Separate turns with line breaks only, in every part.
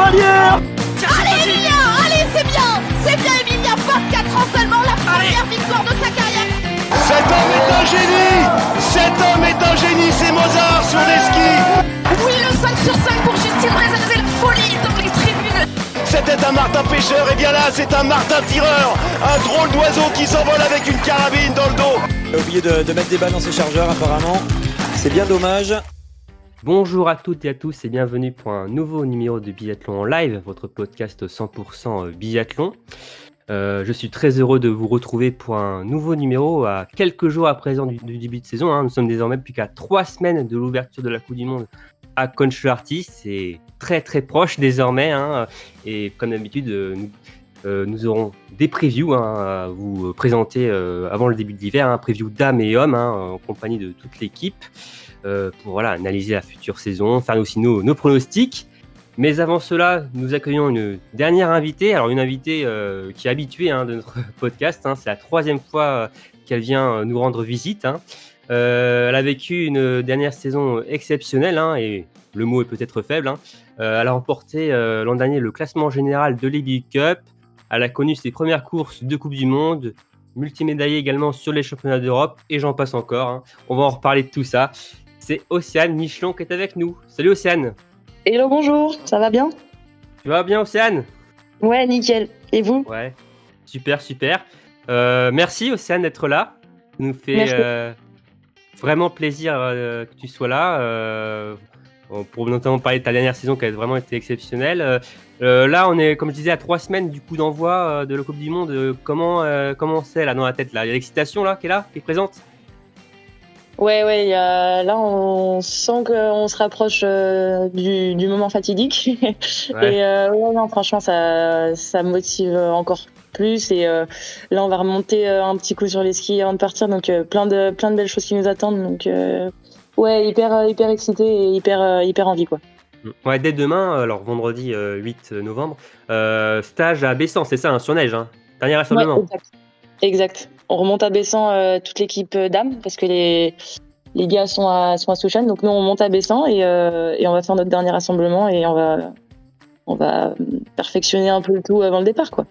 Cavalière.
Allez Emilia, allez c'est bien Emilia, 24 ans seulement, la première victoire de sa carrière.
Cet homme est un génie. Cet homme est un génie, c'est Mozart sur les skis.
Oui, le 5 sur 5 pour Justine Brezin, c'est la folie dans les tribunes.
C'était un martin pêcheur, et bien là c'est un martin tireur. Un drôle d'oiseau qui s'envole avec une carabine dans le dos.
Il a oublié de mettre des balles dans ses chargeurs apparemment. C'est bien dommage.
Bonjour à toutes et à tous et bienvenue pour un nouveau numéro de Biathlon en live, votre podcast 100% biathlon. Je suis très heureux de vous retrouver pour un nouveau numéro à quelques jours à présent du début de saison. Nous sommes désormais plus qu'à 3 semaines de l'ouverture de la Coupe du Monde à Kontiolahti. C'est très très proche désormais. Et comme d'habitude, nous aurons des previews à vous présenter avant le début de l'hiver. Preview dames et hommes en compagnie de toute l'équipe. Pour analyser la future saison, faire aussi nos pronostics. Mais avant cela, nous accueillons une dernière invitée. Alors une invitée qui est habituée de notre podcast. C'est la 3e fois qu'elle vient nous rendre visite. Elle a vécu une dernière saison exceptionnelle et le mot est peut-être faible. Elle a remporté l'an dernier le classement général de l'EBU Cup. Elle a connu ses premières courses de Coupe du Monde, multimédaillée également sur les championnats d'Europe et j'en passe encore. On va en reparler de tout ça. C'est Océane Michelon qui est avec nous. Salut Océane.
Hello, bonjour, ça va bien?
Tu vas bien Océane?
Ouais, nickel. Et vous?
Ouais, super. Merci Océane d'être là. Ça nous fait vraiment plaisir que tu sois là. Pour notamment parler de ta dernière saison qui a vraiment été exceptionnelle. Là, on est, comme je disais, à 3 semaines du coup d'envoi de la Coupe du Monde. Comment c'est là dans la tête là? Il y a l'excitation là qui est présente?
Ouais, là on sent qu'on se rapproche du moment fatidique.
Ouais.
Et non, franchement, ça motive encore plus. Et là, on va remonter un petit coup sur les skis avant de partir. Donc, plein de belles choses qui nous attendent. Donc, ouais, hyper excité et hyper envie, quoi.
Ouais, dès demain, alors vendredi 8 novembre, stage à Bessan, c'est ça, sur neige. Dernier rassemblement.
Ouais, exact. On remonte à Bessan toute l'équipe dames parce que les gars sont à Souchane. Donc nous on monte à Bessan et on va faire notre dernier rassemblement et on va perfectionner un peu le tout avant le départ, quoi.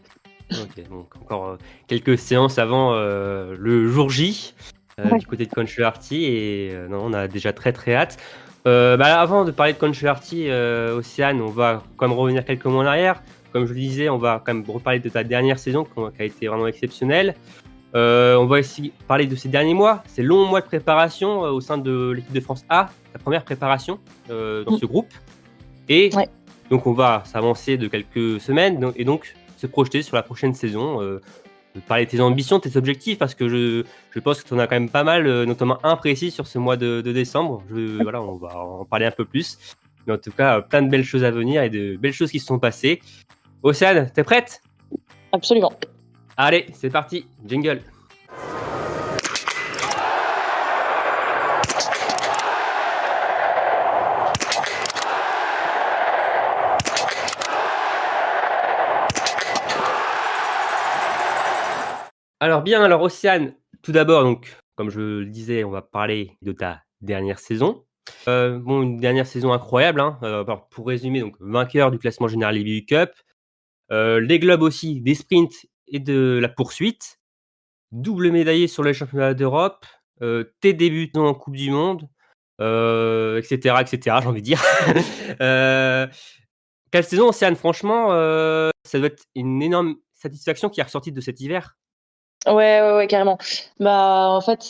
Ok, donc encore quelques séances avant le jour J du côté de Kontiolahti et non, on a déjà très hâte. Avant de parler de Kontiolahti, Océane, on va quand même revenir quelques mois en arrière. Comme je le disais, on va quand même reparler de ta dernière saison qui a été vraiment exceptionnelle. On va aussi parler de ces derniers mois, ces longs mois de préparation au sein de l'équipe de France A, ta première préparation dans ce groupe. Et donc on va s'avancer de quelques semaines et donc se projeter sur la prochaine saison, parler de tes ambitions, tes objectifs, parce que je pense que tu en as quand même pas mal, notamment un précis sur ce mois de décembre. On va en parler un peu plus. Mais en tout cas, plein de belles choses à venir et de belles choses qui se sont passées. Océane, t'es prête?
Absolument.
Allez, c'est parti, jingle. Alors Océane, tout d'abord, donc, comme je le disais, on va parler de ta dernière saison. Une dernière saison incroyable. Pour résumer, donc vainqueur du classement général EBU Cup, les globes aussi, des sprints et de la poursuite, double médaillé sur les championnats d'Europe, tes débuts en Coupe du Monde, etc., j'ai envie de dire. Quelle saison, Océane, franchement, ça doit être une énorme satisfaction qui est ressortie de cet hiver.
Ouais, carrément. En fait,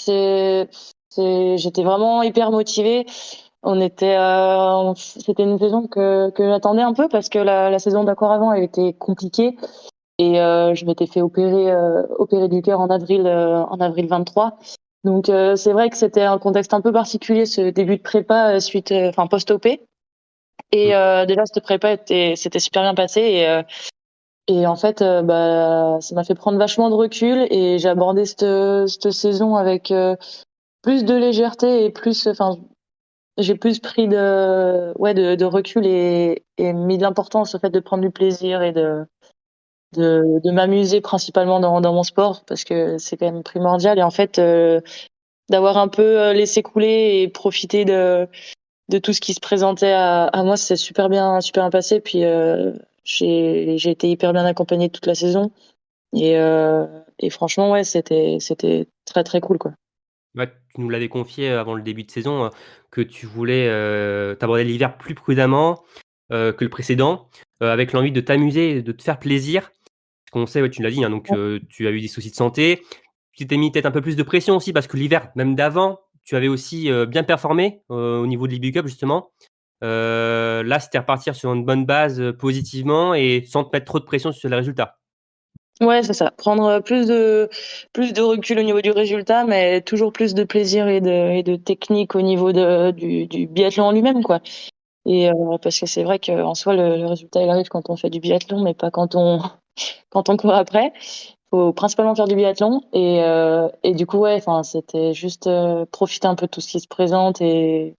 j'étais vraiment hyper motivée. C'était une saison que j'attendais un peu parce que la saison avant elle était compliquée et je m'étais fait opérer du cœur en avril 23. Donc c'est vrai que c'était un contexte un peu particulier ce début de prépa post-OP. Et déjà cette prépa c'était super bien passé et en fait ça m'a fait prendre vachement de recul et j'ai abordé cette saison avec plus de légèreté et j'ai plus pris de recul et mis de l'importance au fait de prendre du plaisir et de m'amuser principalement dans mon sport parce que c'est quand même primordial et en fait d'avoir un peu laissé couler et profiter de tout ce qui se présentait à moi. C'est super bien passé. Puis j'ai été hyper bien accompagnée toute la saison. Et franchement, ouais, c'était très très cool, quoi.
Ouais, tu nous l'avais confié avant le début de saison, que tu voulais, tu l'hiver plus prudemment, que le précédent, avec l'envie de t'amuser et de te faire plaisir. Parce qu'on sait, ouais, tu l'as dit, hein, donc tu as eu des soucis de santé. Tu t'es mis peut-être un peu plus de pression aussi parce que l'hiver, même d'avant, tu avais aussi, bien performé, au niveau de l'IBU Cup justement. Là, c'était repartir sur une bonne base, positivement et sans te mettre trop de pression sur les résultats.
Ouais, c'est ça. Prendre plus de recul au niveau du résultat, mais toujours plus de plaisir et de technique au niveau du biathlon en lui-même, quoi. Et parce que c'est vrai qu'en soi, le résultat, il arrive quand on fait du biathlon, mais pas quand on court après. Faut principalement faire du biathlon. Et du coup, ouais, enfin, c'était juste profiter un peu de tout ce qui se présente et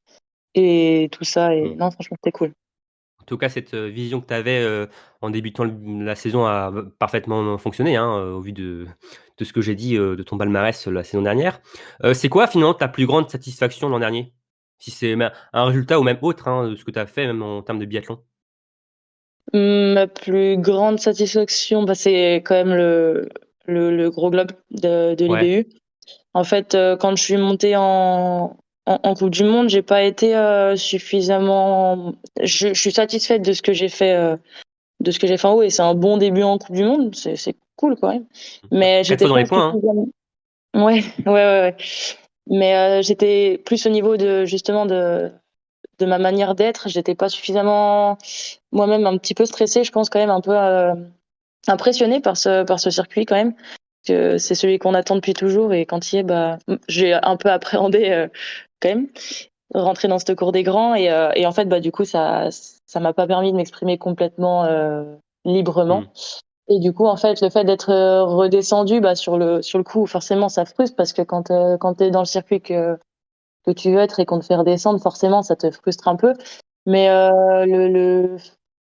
tout ça. Et
Mmh.
non, franchement, c'était cool.
En tout cas, cette, vision que tu avais, en débutant la saison a parfaitement fonctionné, hein, au vu de ce que j'ai dit, de ton palmarès, la saison dernière. C'est quoi finalement ta plus grande satisfaction l'an dernier? Si c'est un résultat ou même autre, hein, de ce que tu as fait même en termes de biathlon?
Ma plus grande satisfaction, bah, c'est quand même le gros globe de
Ouais.
l'IBU. En fait, quand je suis montée en Coupe du Monde, j'ai pas été suffisamment. Je suis satisfaite de ce que j'ai fait, de ce que j'ai fait en haut, et c'est un bon début en Coupe du Monde. C'est cool quand même.
Ouais,
Mais
4
j'étais
fois dans
pas
les points, hein?
suffisamment. Ouais, ouais. Mais j'étais plus au niveau de justement de ma manière d'être. J'étais pas suffisamment moi-même un petit peu stressée, je pense quand même un peu impressionnée par ce circuit quand même. Que c'est celui qu'on attend depuis toujours, et quand il y est, bah, j'ai un peu appréhendé quand même rentrer dans ce cours des grands, et en fait, bah, du coup, ça m'a pas permis de m'exprimer complètement librement.
Mmh.
Et du coup, en fait, le fait d'être redescendu, bah, sur le coup, forcément, ça frustre parce que quand t'es dans le circuit que tu veux être et qu'on te fait redescendre, forcément, ça te frustre un peu. Mais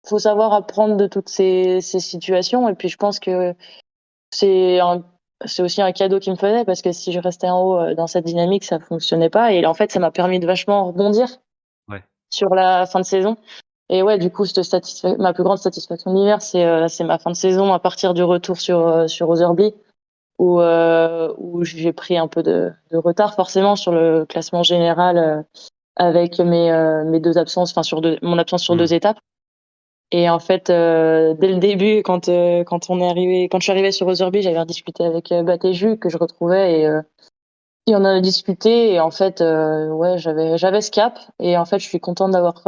faut savoir apprendre de toutes ces situations. Et puis, je pense que c'est un, c'est aussi un cadeau qu'il me faisait, parce que si je restais en haut dans cette dynamique, ça fonctionnait pas. Et en fait, ça m'a permis de vachement rebondir
Ouais.
sur la fin de saison. Et ouais, du coup, ma plus grande satisfaction d'hiver, c'est ma fin de saison à partir du retour sur Otherby, où j'ai pris un peu de retard forcément sur le classement général, avec mes deux absences, enfin mon absence sur
Mmh.
2 étapes. Et en fait, dès le début, quand je suis arrivée sur Otherby, j'avais discuté avec Batéju, que je retrouvais, et on en a discuté. Et en fait, ouais, j'avais ce cap. Et en fait, je suis contente d'avoir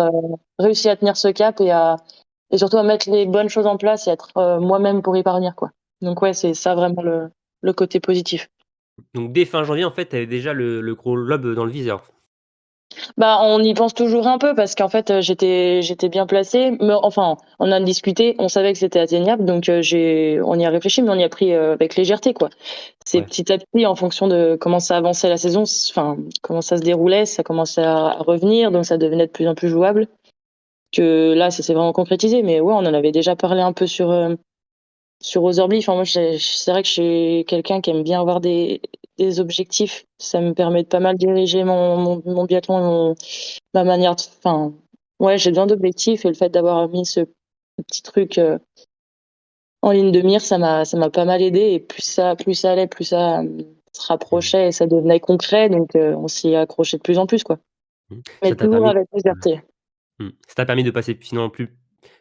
réussi à tenir ce cap, et surtout à mettre les bonnes choses en place et être moi-même pour y parvenir, quoi. Donc ouais, c'est ça vraiment le côté positif.
Donc dès fin janvier, en fait, tu avais déjà le gros lobe dans le viseur?
Bah, on y pense toujours un peu parce qu'en fait, j'étais bien placée. Mais enfin, on a discuté, on savait que c'était atteignable, donc on y a réfléchi, mais on y a pris avec légèreté, quoi. C'est
Ouais.
petit à petit, en fonction de comment ça avançait la saison, enfin comment ça se déroulait, ça commençait à revenir, donc ça devenait de plus en plus jouable. Que là, ça s'est vraiment concrétisé. Mais ouais, on en avait déjà parlé un peu sur Otherby. Enfin, moi, c'est vrai que je suis quelqu'un qui aime bien avoir des objectifs. Ça me permet de pas mal diriger mon biathlon, ma manière de, enfin, ouais, j'ai besoin d'objectifs, et le fait d'avoir mis ce petit truc en ligne de mire, ça m'a pas mal aidé. Et plus ça allait, plus ça se
Mmh.
rapprochait et ça devenait concret. Donc, on s'y accrochait de plus en plus, quoi.
Mmh.
Mais
Ça t'a
toujours
permis
avec légèreté.
Ça t'a permis de passer finalement plus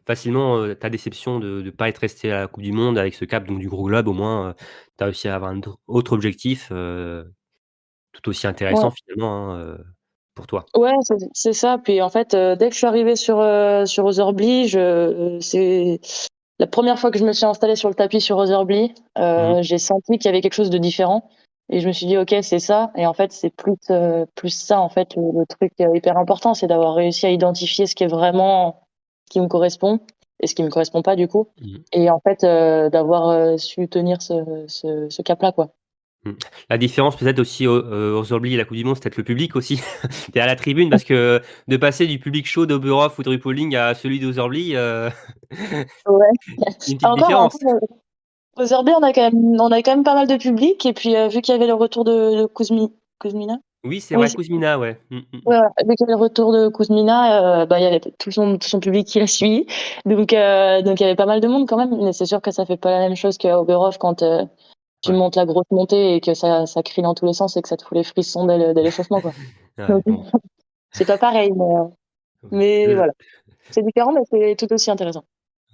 facilement, ta déception de ne pas être resté à la coupe du monde avec ce cap donc du gros globe au moins, tu as réussi à avoir un autre objectif, tout aussi
Ouais.
intéressant finalement, hein, pour toi.
Ouais, c'est ça. Puis en fait, dès que je suis arrivée sur Otherby, c'est la première fois que je me suis installée sur le tapis sur Otherby,
Mmh.
j'ai senti qu'il y avait quelque chose de différent, et je me suis dit: «OK, c'est ça». Et en fait, c'est plus ça, en fait, le truc hyper important, c'est d'avoir réussi à identifier ce qui est vraiment ce qui me correspond et ce qui me correspond pas, du coup.
Mmh.
Et en fait, d'avoir su tenir ce cap-là, quoi.
Mmh. La différence peut-être aussi aux Orbli et la coupe du monde, c'est peut-être le public aussi. Tu es à la tribune parce que de passer du public chaud d'Oberhof ou de Ruhpolding à celui d'aux Orbli,
Ouais.
une petite différence.
Encore, aux Herbiers, on a quand même pas mal de public. Et puis, vu qu'il y avait le retour de Kuzmina,
Oui, c'est
Oui,
vrai, Kuzmina, ouais. Mmh, mmh, mmh.
ouais, ouais. Dès qu'il y a le retour de Kuzmina, bah, il y avait tout son public qui l'a suivi. Donc il y avait pas mal de monde quand même. Mais c'est sûr que ça fait pas la même chose qu'à Oberhof quand tu
Ouais.
montes la grosse montée et que ça crie dans tous les sens et que ça te fout les frissons dès l'échauffement, quoi.
Ouais,
Donc,
bon,
c'est pas pareil, mais
le
voilà. C'est différent, mais c'est tout aussi intéressant.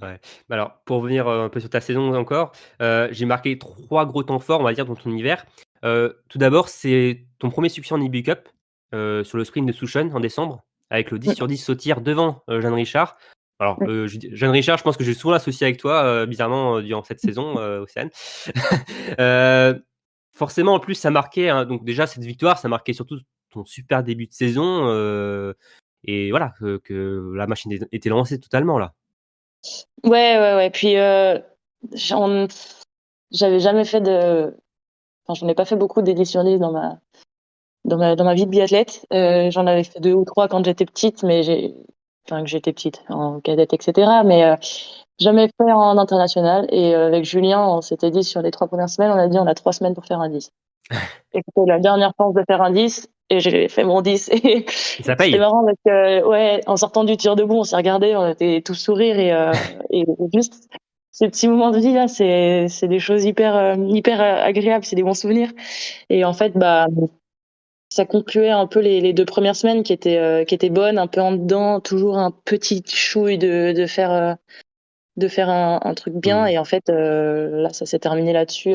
ouais. Bah, alors, pour revenir, un peu sur ta saison encore, j'ai marqué 3 gros temps forts, on va dire, dans ton univers. Tout d'abord, c'est ton premier succès en IBU Cup, sur le sprint de Souchon en décembre, avec le 10
Mm,
sur 10 sautille devant, Jeanne Richard. Alors,
mm.
je dis Jeanne Richard, je pense que j'ai souvent associé avec toi, bizarrement, durant cette saison, Océane. Heu, Forcément, en plus, ça marquait, hein, donc déjà cette victoire, ça marquait surtout ton super début de saison, et voilà, que la machine était lancée totalement là.
Ouais, ouais, ouais. Puis j'en- j'avais jamais fait enfin, j'en ai pas fait beaucoup d'éditions livres dans ma vie de biathlète. J'en avais fait 2 ou 3 quand j'étais petite, enfin, que j'étais petite, en cadette, etc. Mais jamais fait en international. Et avec Julien, on s'était dit sur les 3 premières semaines, on a dit on a 3 semaines pour faire un 10. Et c'était la dernière chance de faire un 10 et j'ai fait mon 10. Et
Ça
c'était
paye.
marrant parce que, ouais, en sortant du tir debout, on s'est regardé, on était tous sourires et juste ces petits moments de vie là, c'est des choses hyper agréables, c'est des bons souvenirs. Et en fait, bah, ça concluait un peu les 2 premières semaines qui étaient bonnes, un peu en dedans, toujours un petit chouille de faire un truc bien.
Mmh.
Et en fait, là, ça s'est terminé là-dessus.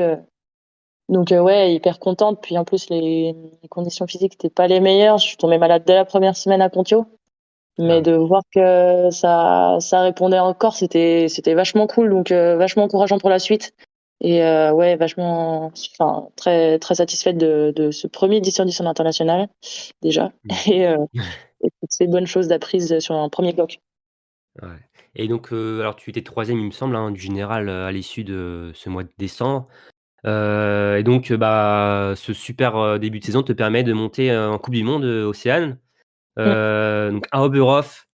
Donc ouais, hyper contente. Puis en plus, les conditions physiques n'étaient pas les meilleures. Je suis tombée malade dès la première semaine à Pontio.
Ah
Mais
ouais.
de voir que ça répondait encore, c'était vachement cool. Donc vachement encourageant pour la suite. Et ouais, vachement, enfin, très, très satisfaite de ce premier 10 sur 10 en international, déjà.
Mmh.
Et, euh, et toutes ces bonnes choses apprises sur un premier bloc.
Ouais. Et donc, alors tu étais 3e, il me semble, hein, du général, à l'issue de ce mois de décembre. Et donc, bah, ce super, début de saison te permet de monter, en coupe du monde, Océane.
Mm.
Donc à Oberhof,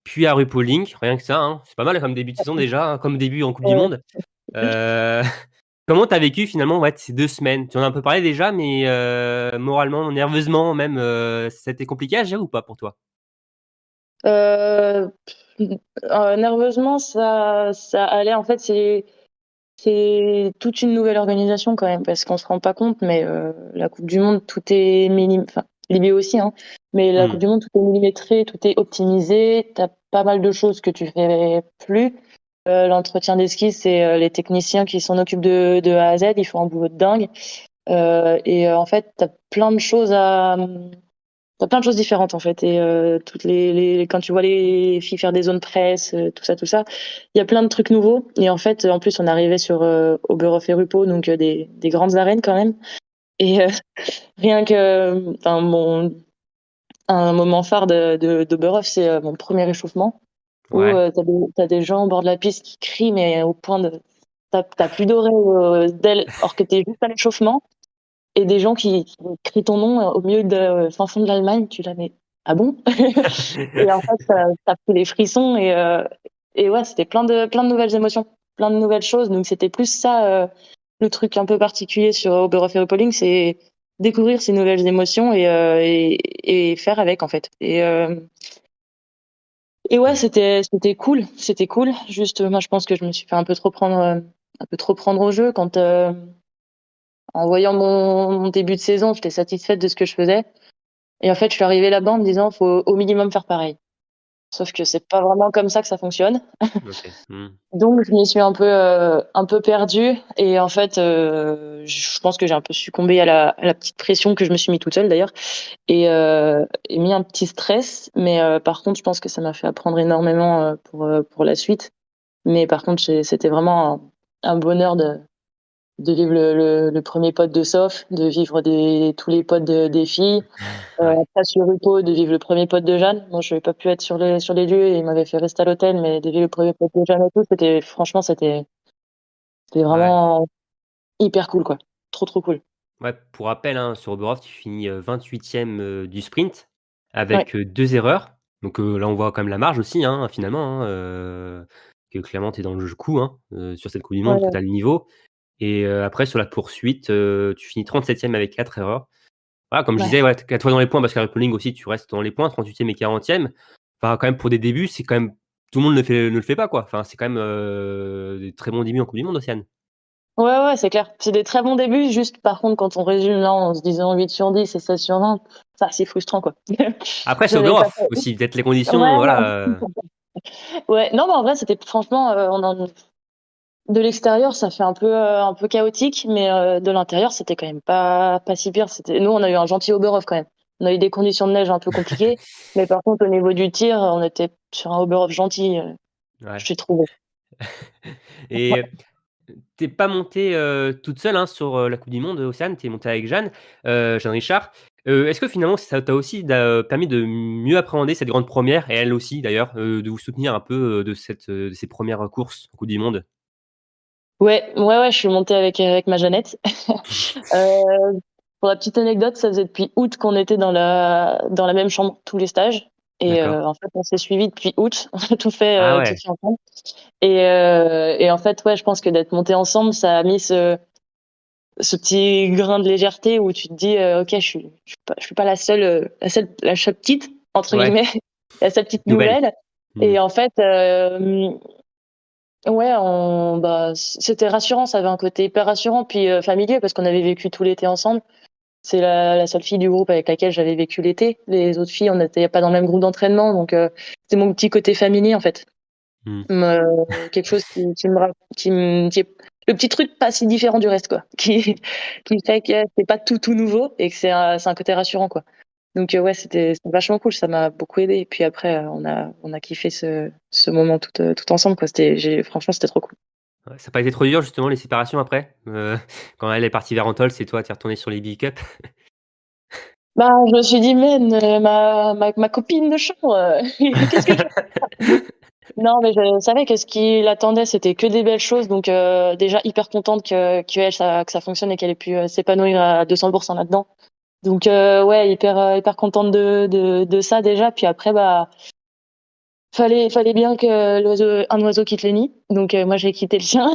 puis à Ruhpolding, rien que ça, hein. C'est pas mal comme début de saison déjà, hein, comme début en coupe du
Ouais.
monde. Heu, Comment tu as vécu finalement, ouais, ces 2 semaines? Tu en as un peu parlé déjà, mais, moralement, nerveusement même, ça a été compliqué à gérer ou pas pour toi?
Euh, Nerveusement, ça allait. En fait, c'est toute une nouvelle organisation quand même, parce qu'on se rend pas compte, mais la Coupe du Monde, tout est enfin, l'IB aussi, hein, mais la Coupe
Mmh.
du Monde, tout est millimétré, tout est optimisé. T'as pas mal de choses que tu fais plus. L'entretien des skis, c'est les techniciens qui s'en occupent de A à Z. Ils font un boulot de dingue. En fait, t'as plein de choses différentes en fait. Et toutes quand tu vois les filles faire des zones presse, tout ça, il y a plein de trucs nouveaux. Et en fait, en plus, on arrivait sur Oberhof et Rupo, donc des grandes arènes quand même. Et rien que, enfin, un moment phare d'Oberhof, c'est mon premier échauffement où
Ouais.
t'as des gens au bord de la piste qui crient, mais au point de t'as plus d'oreilles d'ailes, or que t'es juste à l'échauffement. Et des gens qui crient ton nom au milieu de fin fond de l'Allemagne, tu l'as mais ah bon? Et en fait, ça fait des frissons et ouais, c'était plein de nouvelles émotions, plein de nouvelles choses. Donc c'était plus ça le truc un peu particulier sur Oberhof et Ruhpolding, c'est découvrir ces nouvelles émotions et faire avec en fait. Et ouais,
Mmh.
c'était cool, c'était cool. Juste moi, je pense que je me suis fait un peu trop prendre au jeu quand en voyant mon début de saison, j'étais satisfaite de ce que je faisais. Et en fait, je suis arrivée là-bas en me disant, faut au minimum faire pareil. Sauf que c'est pas vraiment comme ça que ça fonctionne.
OK. Mmh.
Donc, je m'y suis un peu perdue. Et en fait, je pense que j'ai un peu succombé à la petite pression que je me suis mis toute seule d'ailleurs. Et mis un petit stress. Mais par contre, je pense que ça m'a fait apprendre énormément pour la suite. Mais par contre, c'était vraiment un bonheur de vivre le premier pote de Soph, de vivre tous les potes des filles.
Ouais.
Après sur Rupo, de vivre le premier pote de Jeanne. Moi, je n'avais pas pu être sur les lieux et il m'avait fait rester à l'hôtel, mais de vivre le premier pote de Jeanne et tout, franchement, c'était
Ouais.
vraiment hyper cool, quoi. Trop, trop cool.
Ouais, pour rappel, hein, sur Oberhof, tu finis, 28e, du sprint
Ouais.
avec, 2 erreurs. Donc, là, on voit quand même la marge aussi, hein, finalement, hein, que clairement tu es dans le coup, hein, sur cette coupe du
Ouais,
monde, que
ouais.
tu as le niveau. Et après sur la poursuite, tu finis 37e avec 4 erreurs. voilà, comme je
Ouais.
disais, ouais, 4 fois dans les points parce qu'à Rippling aussi, tu restes dans les points, 38e et 40e. Enfin, quand même, pour des débuts, c'est quand même tout le monde ne le fait pas, quoi. Enfin, c'est quand même des très bons débuts en Coupe du Monde, Océane.
Ouais, c'est clair. C'est des très bons débuts. Juste, par contre, quand on résume là en se disant 8 sur 10 et 16 sur 20, ça, c'est frustrant, quoi.
Après, c'est
J'avais pas
Oberhof aussi, peut-être les conditions,
Ouais,
voilà.
ouais. Non, mais en vrai, c'était franchement, de l'extérieur, ça fait un peu chaotique, mais de l'intérieur, c'était quand même pas si pire. Nous, on a eu un gentil Oberhof quand même. On a eu des conditions de neige un peu compliquées, mais par contre, au niveau du tir, on était sur un Oberhof gentil,
Ouais.
j'ai trouvé.
Et tu pas montée, toute seule, hein, sur, la coupe du monde, Océane, tu es montée avec Jeanne, Jeanne Richard. Est-ce que finalement ça t'a aussi permis de mieux appréhender cette grande première et elle aussi d'ailleurs, de vous soutenir un peu, de ces premières courses en coupe du monde?
Ouais, je suis montée avec ma Jeannette. Pour la petite anecdote, ça faisait depuis août qu'on était dans la même chambre, tous les stages. Et
D'accord.
en fait, on s'est suivis depuis août. On a
Ah
tout
ouais.
fait ensemble. Et en fait, ouais, je pense que d'être montés ensemble, ça a mis ce petit grain de légèreté où tu te dis, ok, je suis pas la seule petite entre
Ouais,
guillemets, la seule petite
nouvelle.
nouvelle.
Mmh.
Et en fait, ouais, c'était rassurant. Ça avait un côté hyper rassurant puis familier parce qu'on avait vécu tout l'été ensemble. C'est la seule fille du groupe avec laquelle j'avais vécu l'été. Les autres filles, on n'était pas dans le même groupe d'entraînement, donc c'est mon petit côté familier en fait.
Mmh.
Quelque chose qui me ra- qui est le petit truc pas si différent du reste quoi, qui fait que c'est pas tout nouveau et que c'est un côté rassurant quoi. Donc ouais, c'était vachement cool, ça m'a beaucoup aidé. Et puis après, on a kiffé ce moment tout ensemble quoi. Franchement, c'était trop cool.
Ouais, ça a pas été trop dur justement les séparations après? Quand elle est partie vers Antholz et toi tu es retourné sur les Big Cup?
Bah, je me suis dit, man, ma copine de chambre, qu'est-ce que je Non, mais je savais que ce qui l'attendait, c'était que des belles choses. Donc, déjà hyper contente que ça fonctionne et qu'elle ait pu s'épanouir à 200% là-dedans. Donc, ouais, hyper contente de ça déjà. Puis après, bah, fallait bien que un oiseau quitte le nid. Donc, moi, j'ai quitté le sien.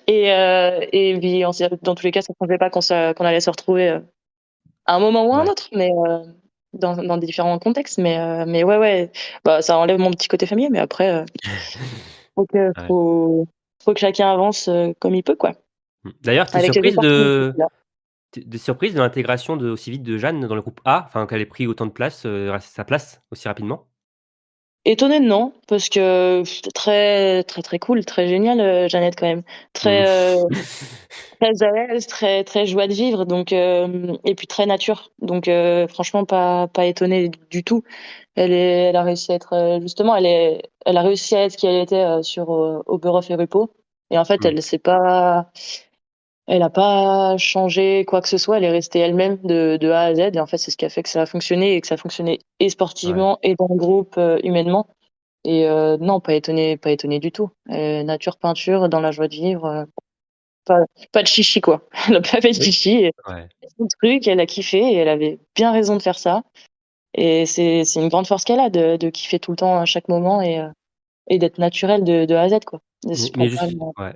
Et puis, dans tous les cas, ça ne changeait pas qu'on allait se retrouver à un moment ou à un
Ouais.
autre, mais dans différents contextes. Mais ouais, bah, ça enlève mon petit côté familier. Mais après, faut que,
Ouais.
faut, faut que chacun avance comme il peut, quoi.
D'ailleurs,
Avec les opportunités qu'il a.
tu surprise de l'intégration de aussi vite de Jeanne dans le groupe A? Enfin qu'elle ait pris autant de place, sa place aussi rapidement?
Étonnée, non, parce que c'était très cool, très génial, Jeannette, quand même.
Mmh.
Très à l'aise, très joie de vivre, donc, et puis très nature. Donc, franchement, pas étonnée du tout. Elle a réussi à être, justement, elle a réussi à être qui elle était sur Oberhof et Rupo. Et en fait,
Mmh.
elle a pas changé quoi que ce soit. Elle est restée elle-même de A à Z. Et en fait, c'est ce qui a fait que ça a fonctionné et que ça a fonctionné et
Ouais.
sportivement et dans le groupe, humainement. Et non, pas étonné du tout. Nature, peinture, dans la joie de vivre, pas, pas de chichi, quoi. Elle a pas fait de
Oui.
chichi. Et
Ouais.
c'est son truc, elle a kiffé et elle avait bien raison de faire ça. Et c'est une grande force qu'elle a de kiffer tout le temps à chaque moment et d'être naturelle de A à Z, quoi. Et je
Mais
prends
juste ouais.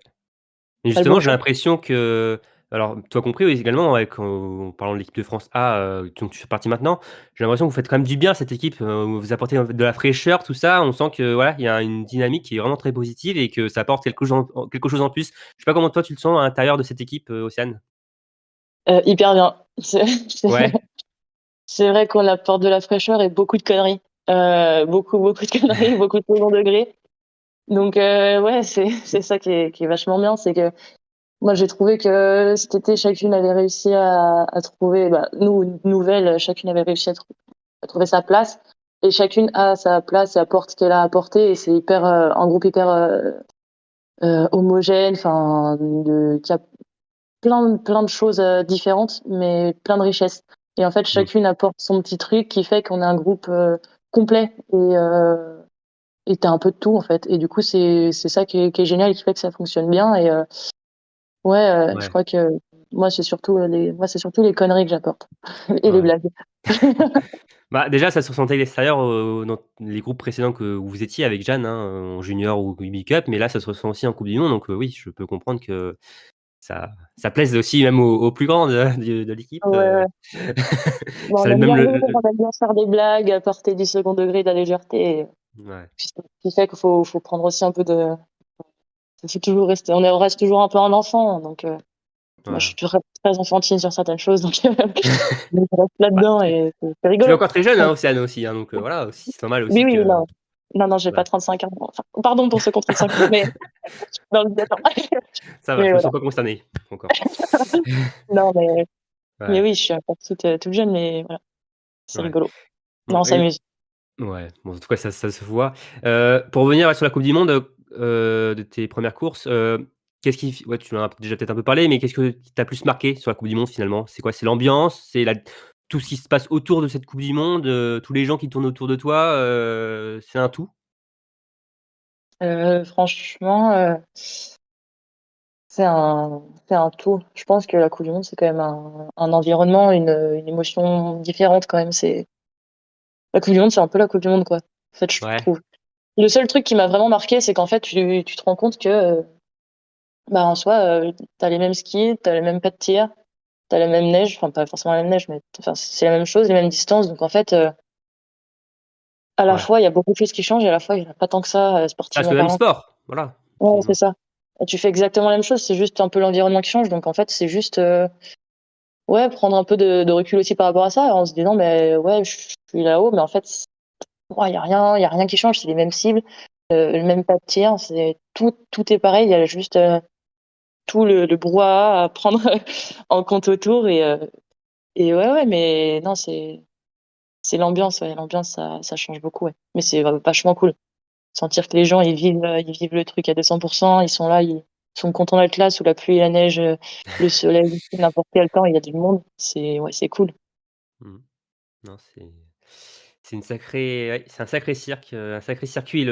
Mais
pas le
justement,
bon
j'ai
choix.
l'impression que alors toi compris oui, également avec en parlant de l'équipe de France A, dont tu fais partie maintenant, j'ai l'impression que vous faites quand même du bien à cette équipe, vous apportez en fait de la fraîcheur, tout ça. On sent que voilà, il y a une dynamique qui est vraiment très positive et que ça apporte quelque chose en plus. Je sais pas comment toi tu le sens à l'intérieur de cette équipe, Océane?
Hyper bien.
Ouais,
C'est vrai qu'on apporte de la fraîcheur et beaucoup de conneries. Beaucoup de conneries, beaucoup de second degré. Donc, ouais, c'est ça qui est vachement bien. C'est que moi, j'ai trouvé que cet été, chacune avait réussi à trouver, bah, nous, nouvelles, chacune avait réussi à trouver sa place. Et chacune a sa place et apporte ce qu'elle a apporté. Et c'est un groupe hyper homogène, enfin, qui a plein de choses différentes, mais plein de richesses. Et en fait,
mmh,
chacune apporte son petit truc qui fait qu'on a un groupe complet et t'as un peu de tout en fait. Et du coup, c'est ça qui est génial et qui fait que ça fonctionne bien. Et ouais, je
ouais.
crois que moi c'est surtout les conneries que j'apporte et les
Ouais.
blagues.
Bah, déjà, ça se ressentait à l'extérieur, dans les groupes précédents où vous étiez avec Jeanne, hein, en junior ou Big Cup, mais là, ça se ressent aussi en coupe du monde, donc oui, je peux comprendre que ça plaise aussi même aux plus grands de l'équipe.
Ouais. Bon, on
Ça
aime
même
bien rire, on aime bien faire des blagues, apporter du second degré, de la légèreté.
ouais.
Ce qui fait qu'il faut prendre aussi un peu de. Il faut toujours rester. On reste toujours un peu un enfant, donc moi je
Voilà.
suis très, très enfantine sur certaines choses, donc donc je reste
Bah,
là-dedans et c'est
tu es
rigolo.
encore très jeune, hein, Océane aussi, hein, donc voilà aussi, c'est normal
Oui,
aussi
oui,
que
non. Non, j'ai pas
voilà.
35 ans. Enfin, pardon pour ceux qui ont 35 ans, mais dans le attends.
Ça va,
Mais
je me
voilà.
sens pas concerné encore.
Non, mais
Ouais,
oui, je suis encore toute jeune, mais voilà, c'est
ouais.
rigolo.
Bon
Non, on s'amuse.
ouais, bon, en tout cas, ça se voit. Pour revenir, ouais, sur la coupe du monde, de tes premières courses, qu'est-ce qui f ouais, tu en as déjà peut-être un peu parlé, mais qu'est-ce que qui t'a plus marqué sur la coupe du monde finalement? C'est quoi? C'est l'ambiance? C'est la tout ce qui se passe autour de cette coupe du monde, tous les gens qui tournent autour de toi, c'est un tout?
Franchement, c'est un tout. Je pense que la coupe du monde, c'est quand même un environnement, une émotion différente quand même. La coupe du monde, c'est un peu la coupe du monde, quoi. En fait, je
Ouais,
trouve. Le seul truc qui m'a vraiment marqué, c'est qu'en fait, tu te rends compte que, bah, en soi, tu les mêmes skis, t'as les mêmes pas de tir, t'as la même neige, enfin, pas forcément la même neige, mais enfin, c'est la même chose, les mêmes distances. Donc, en fait, à la
ouais.
fois, il y a beaucoup de choses qui changent et à la fois, il y en a pas tant que ça,
Ça reste
sportivement
le même
parlant.
sport, voilà,
Ouais, c'est
finalement.
ça. Et tu fais exactement la même chose, c'est juste un peu l'environnement qui change. Donc, en fait, c'est juste, ouais, prendre un peu de recul aussi par rapport à ça, en se disant, mais ouais, je suis là-haut, mais en fait, ouais, il y a rien qui change, c'est les mêmes cibles, le même pas de tir, c'est tout est pareil, il y a juste tout le brouhaha à prendre en compte autour et ouais, mais non, c'est l'ambiance, ouais, l'ambiance ça change beaucoup, ouais. Mais c'est vachement cool. Sentir que les gens ils vivent le truc à 200%, ils sont là, ils sont contents d'être là sous la pluie et la neige, le soleil, n'importe quel temps, il y a du monde, c'est cool.
Mmh. Non, c'est une sacrée ouais, c'est un sacré circuit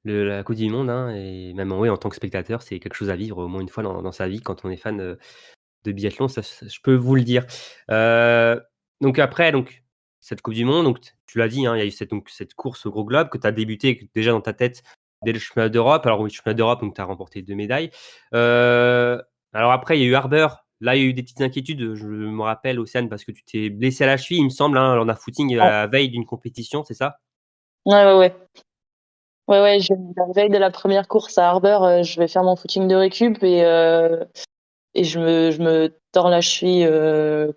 la coupe du monde, hein et même oui, en tant que spectateur, c'est quelque chose à vivre au moins une fois dans sa vie quand on est fan, de biathlon, ça je peux vous le dire. Heu, donc après cette coupe du monde, donc tu l'as dit, hein, il y a eu cette course au Gros Globe que tu as débuté déjà dans ta tête dès le championnat d'Europe. Alors oui, le championnat d'Europe, donc tu as remporté 2 médailles. Alors après il y a eu Harbour. Là, il y a eu des petites inquiétudes, je me rappelle, Océane, parce que tu t'es blessé à la cheville, il me semble, hein, lors d'un footing à
Ouais.
la veille d'une compétition, c'est ça?
Ouais. Ouais, la veille de la première course à Harbour, je vais faire mon footing de récup et je me tords la cheville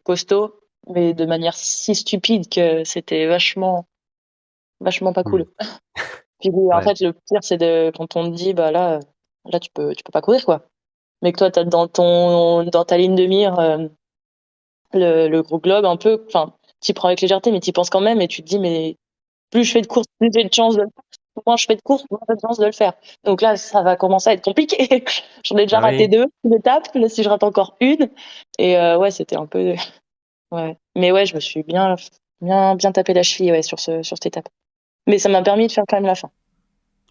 costaud, mais de manière si stupide que c'était vachement pas
Mmh.
cool. Puis en
Ouais,
fait, le pire, c'est quand on te dit, bah là, tu peux pas courir, quoi. Mais que toi, t'as dans ta ligne de mire, le gros globe un peu, enfin, t'y prends avec légèreté, mais t'y penses quand même et tu te dis, mais plus je fais de courses, plus j'ai de chance de le faire. Moins je fais de courses, moins j'ai de chance de le faire. Donc là, ça va commencer à être compliqué. J'en ai déjà
bah
raté
oui.
2 étapes. Là, si je rate encore une, et ouais, c'était un peu, ouais. Mais ouais, je me suis bien tapé la cheville, ouais, sur cette étape. Mais ça m'a permis de faire quand même la fin.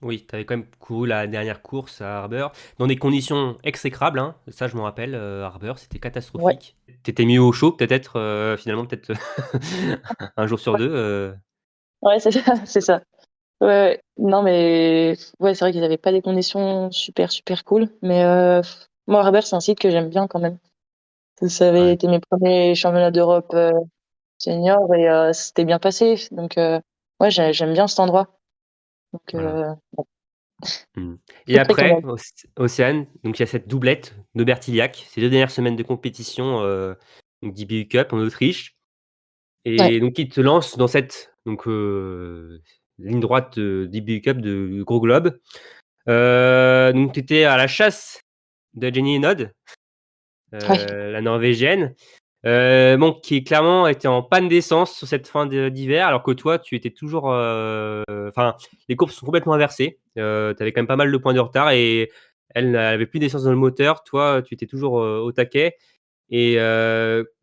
Oui, tu avais quand même couru la dernière course à Harbour dans des conditions exécrables, hein. Ça je m'en rappelle, Harbour, c'était
Ouais,
catastrophique. Tu étais mieux au chaud peut-être, finalement peut-être un jour sur 2.
ouais, c'est ça, c'est ça. Ouais. Non, mais ouais, c'est vrai qu'ils avaient pas des conditions super cool. Mais moi, Rabert, c'est un site que j'aime bien quand même. Ça avait
Ouais,
été mes premiers championnats d'Europe senior et ça s'était bien passé. Donc, ouais, j'aime bien cet endroit. Donc,
voilà.
bon,
Mmh. Et
très
après,
contente.
Océane, donc il y a cette doublette de Bertiliac, ces 2 dernières semaines de compétition, donc d'IBU Cup en Autriche
Ouais,
et donc il te lance dans cette ligne droite, d'IBU Cup de Gros Globe. Donc tu étais à la chasse de Jenny Hinault,
ouais,
la norvégienne, bon, qui clairement était en panne d'essence sur cette fin d'hiver, alors que toi, tu étais toujours, enfin, les courbes sont complètement inversées. Tu avais quand même pas mal de points de retard et elle n'avait plus d'essence dans le moteur. Toi, tu étais toujours, au taquet et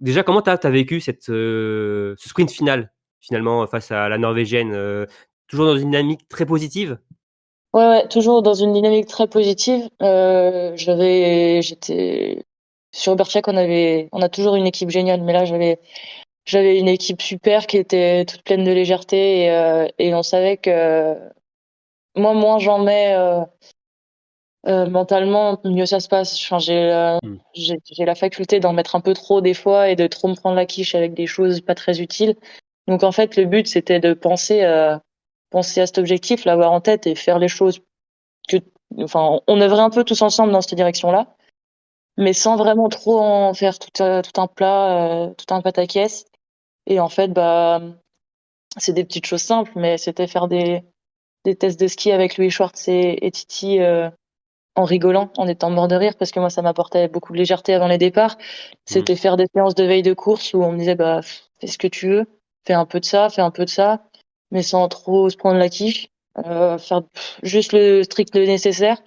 déjà, comment tu as vécu ce sprint final, finalement, face à la norvégienne? Toujours dans une dynamique très positive?
ouais, toujours dans une dynamique très positive. J'étais sur Bertiac, on a toujours une équipe géniale, mais là, j'avais une équipe super qui était toute pleine de légèreté et on savait que moi, moins j'en mets. Mentalement, mieux ça se passe. Enfin,
Mmh.
j'ai la faculté d'en mettre un peu trop des fois et de trop me prendre la quiche avec des choses pas très utiles. Donc en fait, le but, c'était de penser à cet objectif, l'avoir en tête et faire les choses que, enfin, on œuvrait un peu tous ensemble dans cette direction-là, mais sans vraiment trop en faire tout un plat, tout un pataquès. Et en fait, bah, c'est des petites choses simples, mais c'était faire des tests de ski avec Louis Schwartz et Titi, en rigolant, en étant mort de rire, parce que moi, ça m'apportait beaucoup de légèreté avant les départs.
Mmh.
C'était faire des séances de veille de course où on me disait, bah, fais ce que tu veux, fais un peu de ça, fais un peu de ça, mais sans trop se prendre la quiche, faire juste le strict nécessaire.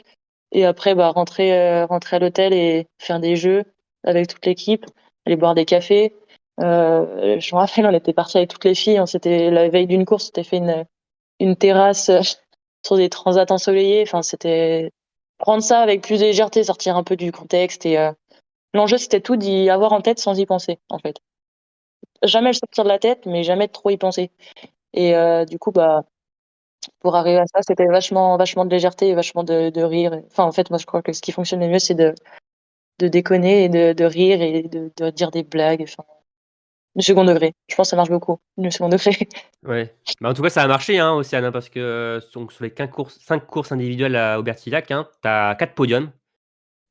Et après, bah, rentrer à l'hôtel et faire des jeux avec toute l'équipe, aller boire des cafés. Je me rappelle, on était partis avec toutes les filles, on s'était, la veille d'une course, on s'était fait une terrasse sur des transats ensoleillés. Enfin, c'était prendre ça avec plus de légèreté, sortir un peu du contexte. Et l'enjeu, c'était tout d'y avoir en tête sans y penser, en fait. Jamais le sortir de la tête, mais jamais trop y penser. Et du coup, bah, pour arriver à ça, c'était vachement de légèreté et vachement de rire. Enfin, en fait, moi, je crois que ce qui fonctionne le mieux, c'est de déconner et de rire et de dire des blagues. Enfin, du second degré. Je pense que ça marche beaucoup, le second degré.
Ouais. Bah, en tout cas, ça a marché, hein, Océane, hein, parce que, donc sur les 15 courses 5 courses individuelles à Aubertillac, hein, tu as 4 podiums.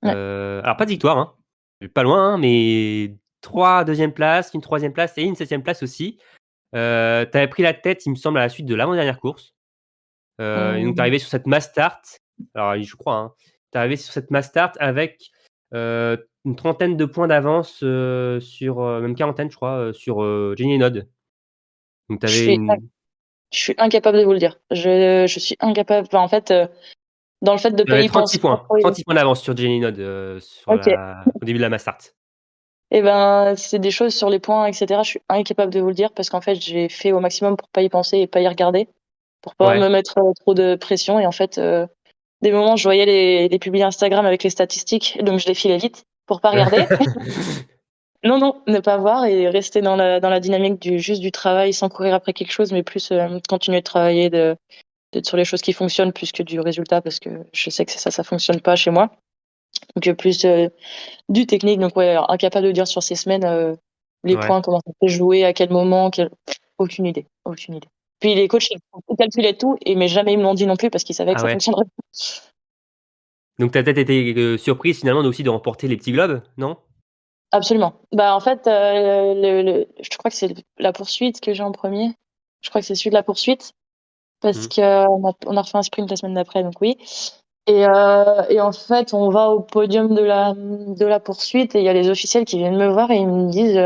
Ouais.
Alors pas de victoire, hein, pas loin, hein, mais 3 2e places, une 3e place et une 7e place aussi. Tu avais pris la tête, il me semble, à la suite de l'avant-dernière course. Et donc tu es
Mmh.
arrivé sur cette mass start. Alors je crois, hein, tu es arrivé sur cette mass start avec, une trentaine de points d'avance, sur, même quarantaine je crois, sur, Jenny Hinault. Donc tu
Je
avais
suis
une
je suis incapable de vous le dire. Je suis incapable. Enfin, en fait, dans le fait de
tu
pas
avais
y penser, pas trop
30 points d'avance sur Jenny Hinault, sur
OK.
au début de la mass start.
Et ben, c'est des choses sur les points, et cetera, je suis incapable de vous le dire parce qu'en fait, j'ai fait au maximum pour pas y penser et pas y regarder, pour pas
Ouais.
me mettre, trop de pression. Et en fait, des moments, je voyais les publis Instagram avec les statistiques, donc je les filais vite pour pas regarder. Non, non, ne pas voir et rester dans la dynamique du travail sans courir après quelque chose, mais plus, continuer de travailler, d'être sur les choses qui fonctionnent plus que du résultat parce que je sais que ça fonctionne pas chez moi. Donc, plus, du technique. Donc ouais, incapable de dire sur ces semaines, les
Ouais.
points, comment ça s'est joué, à quel moment, aucune idée, aucune idée. Puis les coachs, ils calculaient tout mais jamais ils me l'ont dit non plus parce qu'ils savaient que
Ah
ça
ouais.
fonctionnerait.
Donc tu as peut-être été, surprise finalement aussi de remporter les petits globes, non?
Absolument. Bah, en fait, je crois que c'est la poursuite que j'ai en premier. Je crois que c'est celui de la poursuite parce
Mmh.
qu'on a refait un sprint la semaine d'après, donc oui. Et en fait, on va au podium de la poursuite et il y a les officiels qui viennent me voir et ils me disent,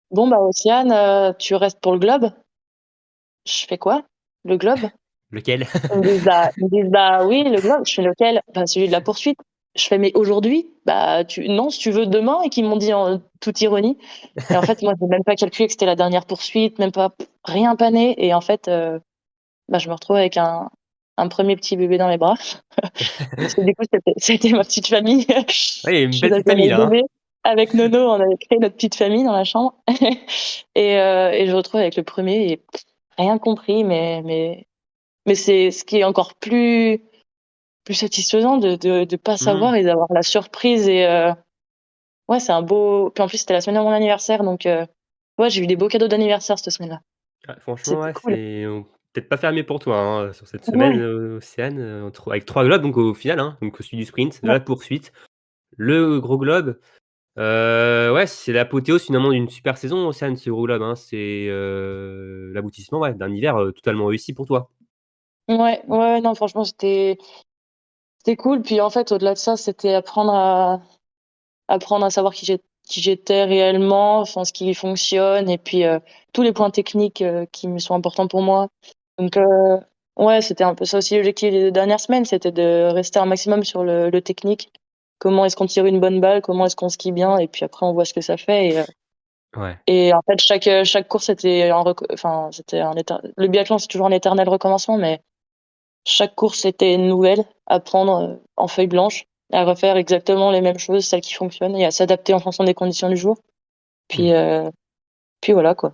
«Bon, bah, Océane, tu restes pour le globe?» Je fais: «Quoi? Le globe?»
Lequel?
Ils me disent: «Bah, oui, le globe». Je fais: «Lequel?» «Bah, celui de la poursuite». Je fais: «Mais aujourd'hui?» «Bah, tu non, si tu veux demain», et qu'ils m'ont dit en toute ironie. Et en fait, moi, j'ai même pas calculé que c'était la dernière poursuite, même pas, rien pané. Et en fait, bah, je me retrouve avec un premier petit bébé dans les bras. Parce que du coup, c'était ma petite famille.
Oui,
Je
une
suis
belle petite
avec
famille
mon
là, hein?
bébé. Avec Nono, on avait créé notre petite famille dans la chambre. Et je me retrouve avec le premier et rien compris, mais c'est ce qui est encore plus satisfaisant de pas
Mmh.
savoir et d'avoir la surprise. Et ouais, c'est un beau. Puis en plus, c'était la semaine de mon anniversaire, donc ouais, j'ai eu des beaux cadeaux d'anniversaire cette semaine-là.
Ah franchement,
C'était
ouais,
cool.
c'est peut-être pas fermé pour toi, hein, sur cette semaine,
Ouais,
Océane, entre avec 3 globes donc au final, hein, donc celui du sprint, de
ouais.
la poursuite, le gros globe. Ouais, c'est l'apothéose finalement d'une super saison, Océane, ce gros globe, hein. C'est, l'aboutissement, ouais, d'un hiver, totalement réussi pour toi.
Ouais, ouais, non, franchement, c'était cool. Puis en fait, au-delà de ça, c'était apprendre à savoir qui j'étais réellement, enfin, ce qui fonctionne, et puis tous les points techniques qui me sont importants pour moi. Donc, ouais, c'était un peu ça aussi l'objectif des dernières semaines, c'était de rester un maximum sur le technique. Comment est-ce qu'on tire une bonne balle, comment est-ce qu'on skie bien, et puis après on voit ce que ça fait.
Ouais.
Et en fait, chaque course était enfin, c'était le biathlon, c'est toujours un éternel recommencement, mais chaque course était nouvelle à prendre, en feuille blanche, à refaire exactement les mêmes choses, celles qui fonctionnent, et à s'adapter en fonction des conditions du jour.
Mmh.
Puis, puis voilà, quoi.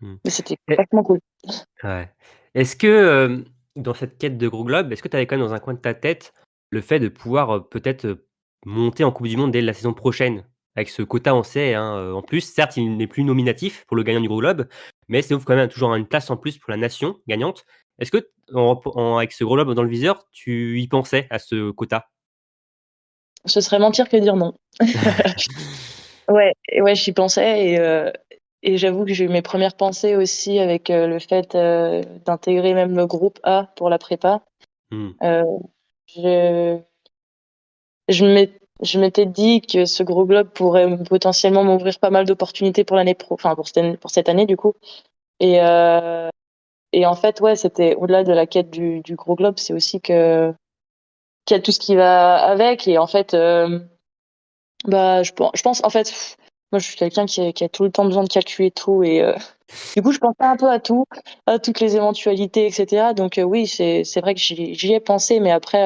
Mmh.
Mais c'était
Et
vachement cool.
ouais. Est-ce que, dans cette quête de gros globe, est-ce que tu avais quand même dans un coin de ta tête le fait de pouvoir, peut-être, monter en coupe du monde dès la saison prochaine. Avec ce quota, on sait, hein, en plus, certes, il n'est plus nominatif pour le gagnant du gros globe, mais ça ouvre quand même toujours une place en plus pour la nation gagnante. Est-ce que avec ce gros globe dans le viseur, tu y pensais à ce quota?
Ce serait mentir que dire non. Ouais, et ouais, j'y pensais et j'avoue que j'ai eu mes premières pensées aussi avec, le fait, d'intégrer même le groupe A pour la prépa.
Mmh.
Heu, je je m'étais dit que ce gros globe pourrait potentiellement m'ouvrir pas mal d'opportunités pour l'année pro enfin pour cette année du coup et heu et en fait, ouais, c'était au-delà de la quête du gros globe, c'est aussi qu'il y a tout ce qui va avec et en fait, bah, je pense en fait, moi je suis quelqu'un qui a tout le temps besoin de calculer tout du coup, je pensais un peu à tout, à toutes les éventualités et cetera donc oui, c'est vrai que j'y ai pensé mais après,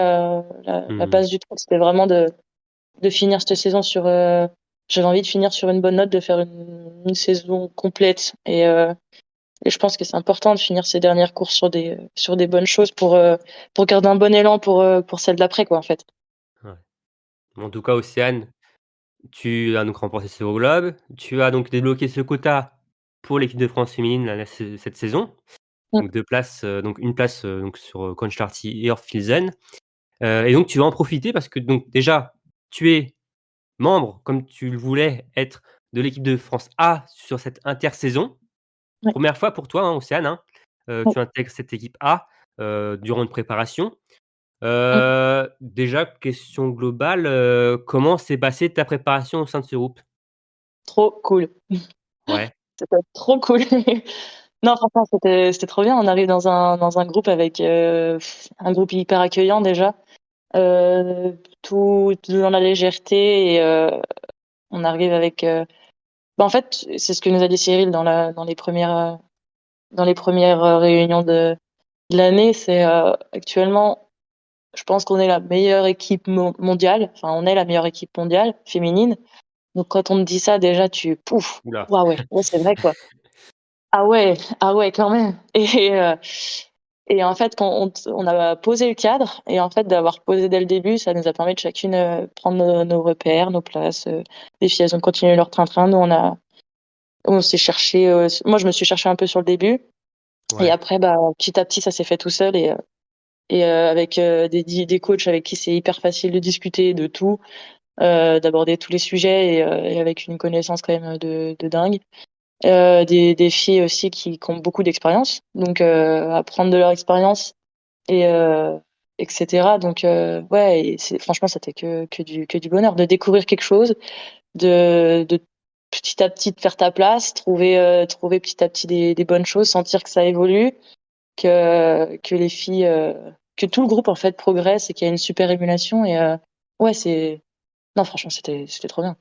la
Mmh.
base du truc, c'était vraiment de finir cette saison sur, j'avais envie de finir sur une bonne note, de faire une saison complète et je pense que c'est important de finir ces dernières courses sur des bonnes choses pour garder un bon élan pour celle d'après quoi, en fait.
Ouais. En tout cas, Océane, tu as donc remporté ce gros globe. Tu as donc débloqué ce quota pour l'équipe de France féminine cette saison.
Mmh.
Donc 2 places, donc 1 place, donc sur, Konstantin et Orpfilzen. Et donc tu vas en profiter parce que donc déjà, tu es membre, comme tu le voulais être, de l'équipe de France A sur cette intersaison.
Ouais,
Première fois pour toi, hein, Océane, hein, que
ouais.
tu intègres cette équipe A, durant une préparation.
Mmh.
Déjà question globale, comment s'est passée ta préparation au sein de ce groupe?
Trop cool.
Ouais.
C'était trop cool. Non, franchement, c'était trop bien. On arrive dans un groupe avec, un groupe hyper accueillant déjà, tout dans la légèreté on arrive avec, bah, en fait, c'est ce que nous a dit Cyril dans les premières, réunions de l'année, c'est, actuellement, je pense qu'on est la meilleure équipe mondiale. Enfin, on est la meilleure équipe mondiale féminine. Donc quand on te dit ça, déjà, tu pouf!
Ouh là.
Waouh, ouais, ouais, c'est vrai, quoi. Ah ouais, quand même et en fait, quand on a posé le cadre et en fait, d'avoir posé dès le début, ça nous a permis de chacune, prendre nos repères, nos places, les filles, elles ont continué leur train-train. Nous, on s'est cherché, moi, je me suis cherchée un peu sur le début et
Ouais.
après, bah, petit à petit, ça s'est fait tout seul avec, des coachs avec qui c'est hyper facile de discuter de tout, d'aborder tous les sujets et avec une connaissance quand même, de dingue. Des filles aussi qui ont beaucoup d'expérience, donc apprendre de leur expérience et et cetera donc ouais et c'est franchement, c'était que du bonheur de découvrir quelque chose, de petit à petit te faire ta place, trouver petit à petit des bonnes choses, sentir que ça évolue, que les filles, que tout le groupe en fait progresse et qu'il y a une super émulation ouais, c'est non franchement, c'était trop bien.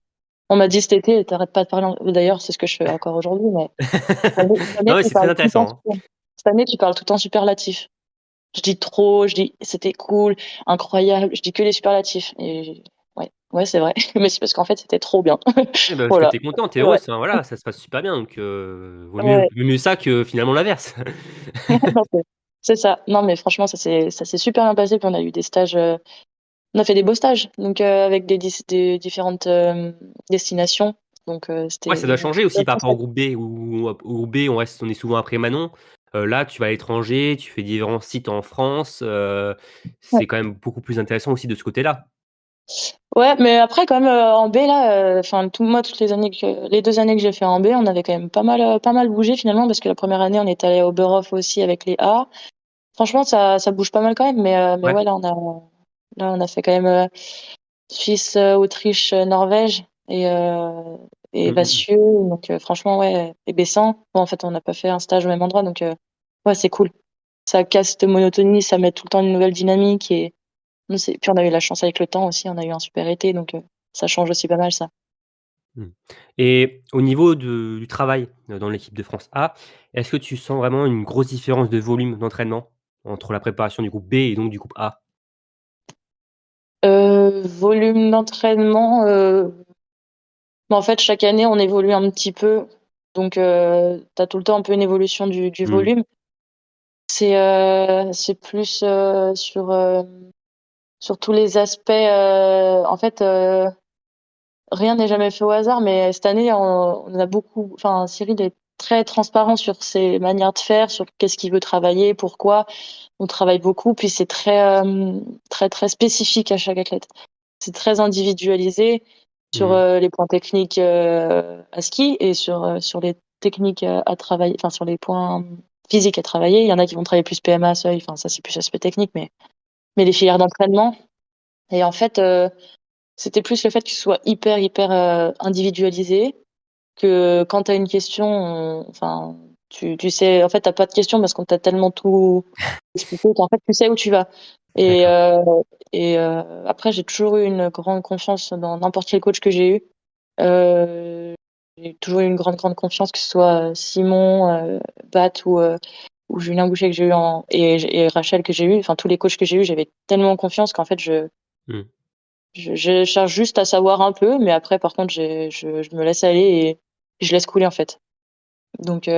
On m'a dit cet été: «Tu arrêtes pas de parler en» d'ailleurs, c'est ce que je fais encore aujourd'hui, mais cette année,
Non, mais
tu
c'est très
parles tout le temps
intéressant, hein.
cette année, tu parles tout le temps superlatif. Je dis trop, je dis: «C'était cool, incroyable», je dis que les superlatifs ouais, ouais, c'est vrai, mais c'est parce qu'en fait, c'était trop bien.
Oui, bah, parce que
Voilà,
tu es contente, tu es
c'est vrai.
heureuse, enfin voilà, ça se passe super bien donc
Ouais,
vaut mieux ça que finalement l'inverse.
non, c'est ça. Non, mais franchement, ça s'est super bien passé, puis on a eu des stages, on a fait des beaux stages, donc avec des différentes, destinations, donc
Ouais, ça doit
c'était
changer aussi par rapport au
concept.
groupe B où au groupe B, on est souvent après Manon. Là, tu vas à l'étranger, tu fais différents sites en France,
Ouais.
c'est quand même beaucoup plus intéressant aussi de ce côté-là.
Ouais, mais après quand même, en B là, enfin toutes les 2 années que j'ai fait en B, on avait quand même pas mal bougé finalement parce que la première année, on est allé au Oberhof aussi avec les A. Franchement, ça bouge pas mal quand même, mais
Ouais.
ouais, là, on a fait quand même, Suisse, Autriche, Norvège et
Mmh mh, mmh.
Vassieux, donc franchement, ouais et Bessan. Bon, en fait, on n'a pas fait un stage au même endroit, donc ouais, c'est cool. Ça casse cette monotonie, ça met tout le temps une nouvelle dynamique et non, c'est puis on a eu la chance avec le temps aussi, on a eu un super été, donc ça change aussi pas mal ça.
Mmh. Et au niveau du travail, dans l'équipe de France A, est-ce que tu sens vraiment une grosse différence de volume d'entraînement entre la préparation du groupe B et donc du groupe A?
Volume d'entraînement, bah, en fait, chaque année, on évolue un petit peu, donc tu as tout le temps un peu une évolution du
Mmh.
volume. C'est plus, sur, sur tous les aspects. En fait, rien n'est jamais fait au hasard, mais cette année, on a beaucoup. Enfin, Cyril est très transparent sur ses manières de faire, sur qu'est-ce qu'il veut travailler, pourquoi. On travaille beaucoup, puis c'est très très spécifique à chaque athlète. C'est très individualisé sur
Mhm.
les points techniques à ski et sur les techniques à travailler, enfin sur les points physiques à travailler. Il y en a qui vont travailler plus PMA, seuil, enfin ça c'est plus aspect technique, mais les filières d'entraînement. Et en fait, c'était plus le fait que ce soit hyper individualisé, que quand tu as une question, enfin tu sais, en fait t'as pas de question parce qu'on t'a tellement tout expliqué qu'en fait tu sais où tu vas. Et,
D'accord.
après, j'ai toujours eu une grande confiance dans n'importe quel coach que j'ai eu. J'ai toujours eu une grande confiance, que ce soit Simon, Bat ou Julien Boucher que j'ai eu et Rachel que j'ai eu. Enfin, tous les coachs que j'ai eu, j'avais tellement confiance qu'en fait,
Mhm.
je cherche juste à savoir un peu, mais après, par contre, je me laisse aller et je laisse couler en fait. Donc,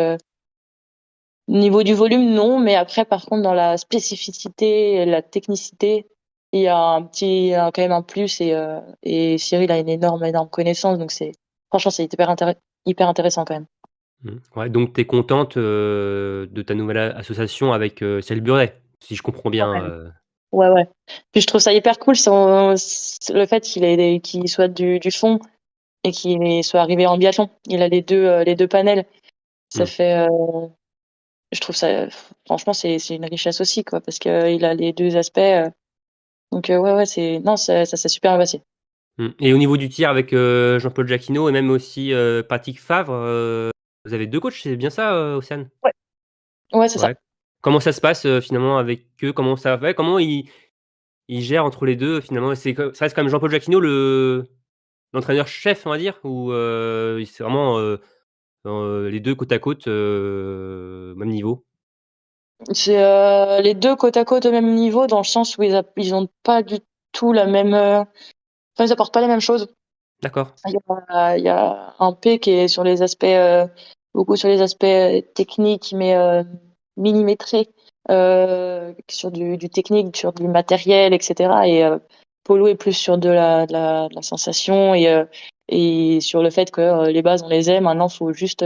niveau du volume, non, mais après, par contre, dans la spécificité et la technicité, il y a quand même un plus et Cyril a une énorme connaissance, donc franchement, c'est hyper intéressant quand même.
Mhm. Ouais, donc tu es contente de ta nouvelle association avec Cyril Buret, si je comprends bien.
Ouais. Puis je trouve ça hyper cool, le fait qu'il soit du fond et qu'il soit arrivé en biathlon. Il a les deux panels. Ça
Mhm.
fait, je trouve ça, franchement, c'est une richesse aussi, quoi, parce que il a les deux aspects. Donc ouais, non, ça s'est super bien passé.
Mhm. Et au niveau du tir avec Jean-Paul Jacquinot et même aussi Patrick Favre, vous avez deux coachs, c'est bien ça, Océane?
Ouais, ouais, c'est ça.
Ouais. Comment ça se passe finalement avec eux? Comment ça va? Comment ils gèrent entre les deux finalement? Ça reste quand même Jean-Paul Jacquinot l'entraîneur-chef, on va dire? Ou c'est vraiment les deux côte à côte, même niveau?
C'est les deux côte à côte au même niveau, dans le sens où ils ont pas du tout la même. Enfin, ils apportent pas les mêmes choses.
D'accord.
Il y a un P qui est sur les aspects, beaucoup sur les aspects techniques, mais millimétrés, sur du technique, sur du matériel, etc. Et Polo est plus sur de la sensation et sur le fait que les bases, on les aime. Maintenant, faut juste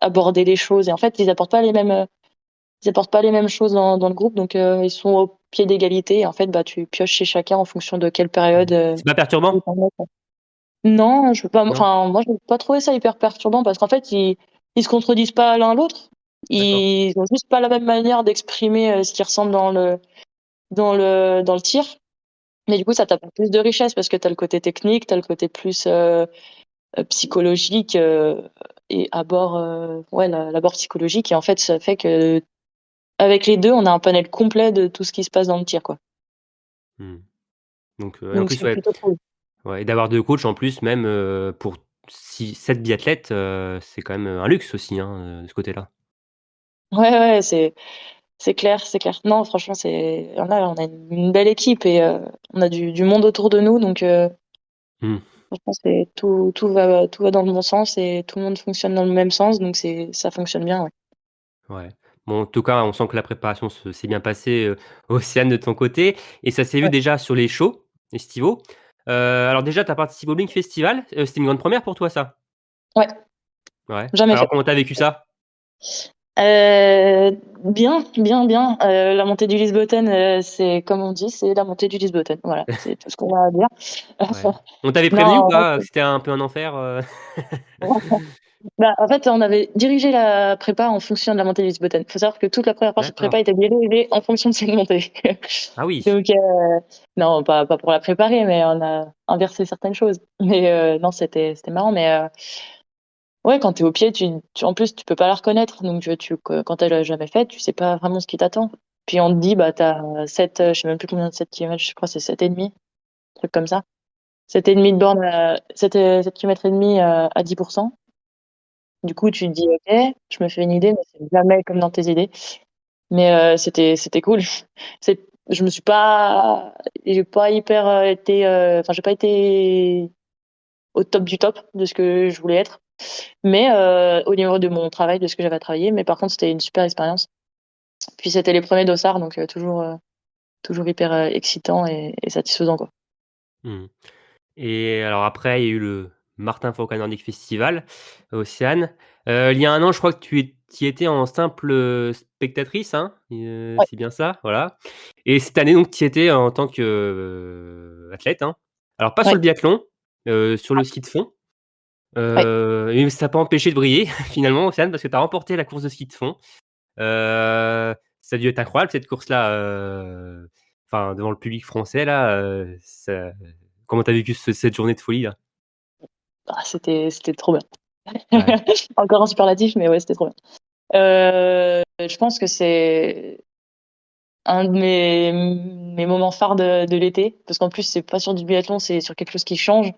aborder les choses. Et en fait, ils apportent pas les mêmes choses dans le groupe, donc ils sont au pied d'égalité. Et en fait, bah, tu pioches chez chacun en fonction de quelle période.
C'est pas perturbant?
Non, je peux pas.
Non?
Enfin, moi, je n'ai pas trouvé ça hyper perturbant parce qu'en fait, ils se contredisent pas l'un l'autre.
D'accord.
Ils ont juste pas la même manière d'exprimer ce qui ressemble dans le tir. Mais du coup, ça t'apporte plus de richesse parce que t'as le côté technique, t'as le côté plus psychologique et l'abord psychologique. Et en fait, ça fait que avec les deux, on a un panel complet de tout ce qui se passe dans le tir, quoi.
Mmh. Donc et en
Donc
plus,
c'est
ouais,
plutôt cool.
ouais et d'avoir 2 coachs en plus même, pour 7 biathlètes, c'est quand même, un luxe aussi, hein, de ce côté-là.
Ouais, c'est clair, c'est clair. Non, franchement, on a une belle équipe et on a du monde autour de nous, donc
Mmh.
franchement, tout va dans le bon sens et tout le monde fonctionne dans le même sens, donc ça fonctionne bien, ouais.
Ouais. Bon, en tout cas, on sent que la préparation s'est bien passée, Océane, de ton côté et ça s'est vu
Ouais.
déjà sur les shows estivaux. Alors déjà, tu as participé au Blink Festival, c'était une grande première pour toi, ça?
Ouais,
Ouais.
jamais
Alors
fait.
comment tu as vécu ça?
Bien. La montée du Lisboten, c'est comme on dit, c'est la montée du Lisboten. Voilà, c'est tout ce qu'on a à dire.
Ouais. On t'avait
Non,
prévenu ou
en
pas, que
fait,
c'était un peu un enfer,
bah, en fait, on avait dirigé la prépa en fonction de la montée du Lisboten. Faut savoir que toute la première partie de prépa
D'accord.
était dirigée en fonction de cette montée.
Ah oui.
Donc, non, pas pour la préparer, mais on a inversé certaines choses. Mais non, c'était marrant. Mais ouais, quand t'es au pied, en plus, tu peux pas la reconnaître. Donc, quand elle a jamais fait, tu sais pas vraiment ce qui t'attend. Puis on te dit, bah, t'as 7, je sais même plus combien de 7 kilomètres, je crois que c'est 7,5, un truc comme ça. 7,5 de borne, 7 km et demi à 10%. Du coup, tu te dis, ok, je me fais une idée, mais c'est jamais comme dans tes idées. Mais c'était cool. Je me suis pas, j'ai pas hyper j'ai pas été au top du top de ce que je voulais être, mais au niveau de mon travail, de ce que j'avais à travailler. Mais par contre, c'était une super expérience. Puis c'était les premiers dossards, donc toujours hyper excitant et satisfaisant, quoi.
Mmh. Et alors après, il y a eu le Martin Fourcade Nordic Festival à Océane. Il y a un an, je crois que tu y étais en simple, spectatrice, hein?
Ouais,
C'est bien ça? Voilà. Et cette année donc tu y étais en tant que, athlète, hein? Alors pas sur
ouais,
le biathlon, sur le ski de fond,
ouais.
mais ça t'a pas empêché de briller finalement, Océane, parce que tu as remporté la course de ski de fond. Ça a dû être incroyable cette course-là, enfin devant le public français là, ça comment tu as vécu cette journée de folie là?
Ah, c'était trop bien.
Ouais.
Encore un superlatif, mais ouais, c'était trop bien. Je pense que c'est un de mes moments phares de l'été, parce qu'en plus, c'est pas sur du biathlon, c'est sur quelque chose qui change.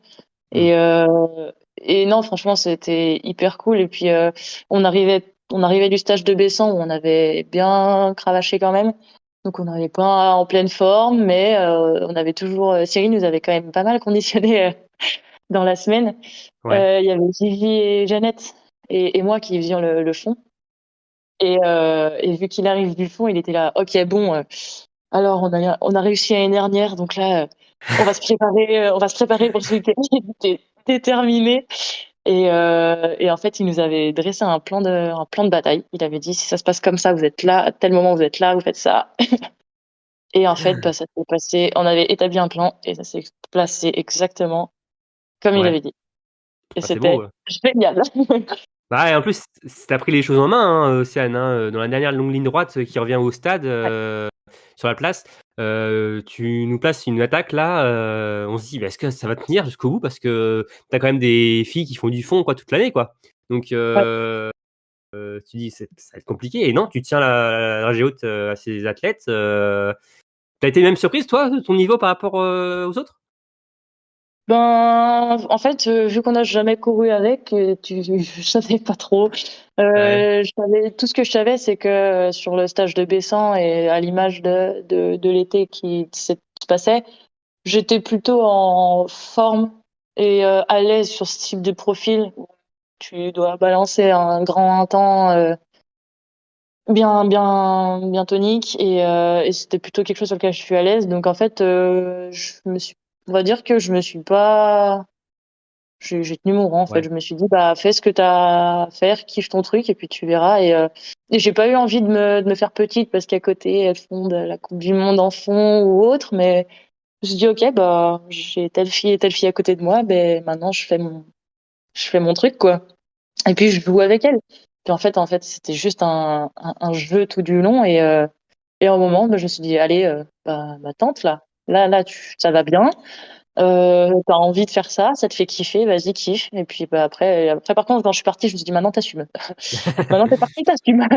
Mmh.
Et non, franchement, c'était hyper cool. Et puis, on arrivait du stage de Bessan où on avait bien cravaché quand même. Donc, on n'arrivait pas en pleine forme, mais on avait toujours. Cyril nous avait quand même pas mal conditionné dans la semaine.
Ouais.
Il y avait Gigi et Jeannette et moi qui faisions le fond. Et vu qu'il arrive du fond, il était là. Ok, bon. Alors, on a réussi l'année dernière, donc là, on va se préparer pour ce week-end. Il était déterminé. Et en fait, il nous avait dressé un plan de bataille. Il avait dit, si ça se passe comme ça, vous êtes là, à tel moment, vous êtes là, vous faites ça. Et en fait, bah, ça s'est passé. On avait établi un plan et ça s'est passé exactement comme il
Ouais.
avait dit. Et
Ah, c'est beau,
c'était
ouais.
génial.
Bah, et en plus, tu as pris les choses en main, hein, Océane, hein, dans la dernière longue ligne droite qui revient au stade, sur la place, tu nous places une attaque là, on se dit: «Bah, est-ce que ça va tenir jusqu'au bout?» parce que tu as quand même des filles qui font du fond, quoi, toute l'année, quoi. Donc
Ouais.
tu dis: Ça va être compliqué» et non, tu tiens la dragée haute, à ces athlètes, tu as été même surprise toi, de ton niveau par rapport, aux autres?
Ben, en fait, vu qu'on n'a jamais couru avec, je savais pas trop.
Ouais.
Je savais tout ce que je savais, c'est que sur le stage de Bessan et à l'image de l'été qui se passait, j'étais plutôt en forme et à l'aise sur ce type de profil où tu dois balancer un grand un temps bien, bien, bien tonique et c'était plutôt quelque chose sur lequel je suis à l'aise. Donc en fait, on va dire que je me suis pas j'ai tenu mon rang, en fait.
Ouais.
Je me suis dit: «Bah, fais ce que tu as à faire, kiffe ton truc et puis tu verras» et j'ai pas eu envie de me faire petite parce qu'à côté, elles font de la coupe du monde en fond ou autre, mais je me suis dit: «OK, bah, j'ai telle fille et telle fille à côté de moi, beh, maintenant je fais mon truc, quoi» et puis je joue avec elles. Puis en fait, c'était juste un jeu tout du long et à un moment, bah, je me suis dit: «Allez, bah, tente là, ça va bien». Tu envie de faire ça, ça te fait kiffer, vas-y kiffe et puis, bah, après par contre quand je suis partie, je me suis dit: «Maintenant tu assumes. Maintenant tu es partie, tu assumes»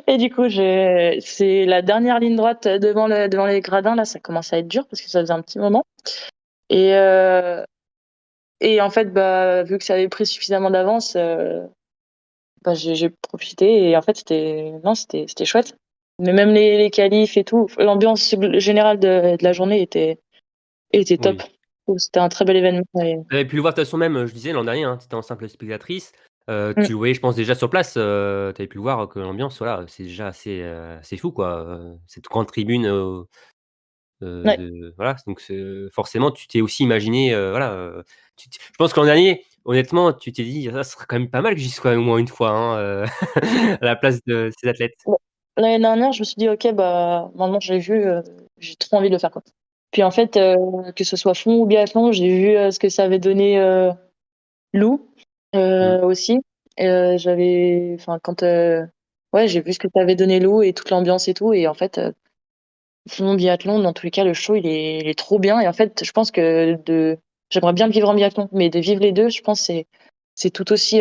et du coup, c'est la dernière ligne droite devant les gradins là, ça commençait à être dur parce que ça faisait un petit moment et en fait, bah, vu que ça avait pris suffisamment d'avance, bah, j'ai profité et en fait c'était chouette. Mais même les qualifs et tout, l'ambiance générale de la journée était top.
Oui.
C'était un très bel événement et
Tu avais pu le voir de toute façon même, je disais l'an dernier, hein, tu étais en simple spectatrice,
mmh,
tu le voyais je pense déjà sur place, tu avais pu le voir que l'ambiance voilà, c'est déjà assez fou quoi, cette grande tribune,
ouais.
de voilà, donc forcément tu t'es aussi imaginé, voilà, je pense que l'an dernier, honnêtement, tu t'es dit: «Ah, ça serait quand même pas mal que j'y sois au moins une fois, hein, à la place de ces athlètes».
Bon, l'année dernière, je me suis dit: «OK, bah, maintenant que je l'ai vu, j'ai trop envie de le faire, quoi». Puis en fait, que ce soit fond ou biathlon, j'ai vu, ce que ça avait donné, Lou,
Mmh.
aussi. Enfin quand, ouais, j'ai vu ce que ça avait donné Lou et toute l'ambiance et tout et en fait, fond, biathlon, dans tous les cas, le show, il est trop bien et en fait, je pense que j'aimerais bien le vivre en biathlon, mais de vivre les 2, je pense c'est tout aussi,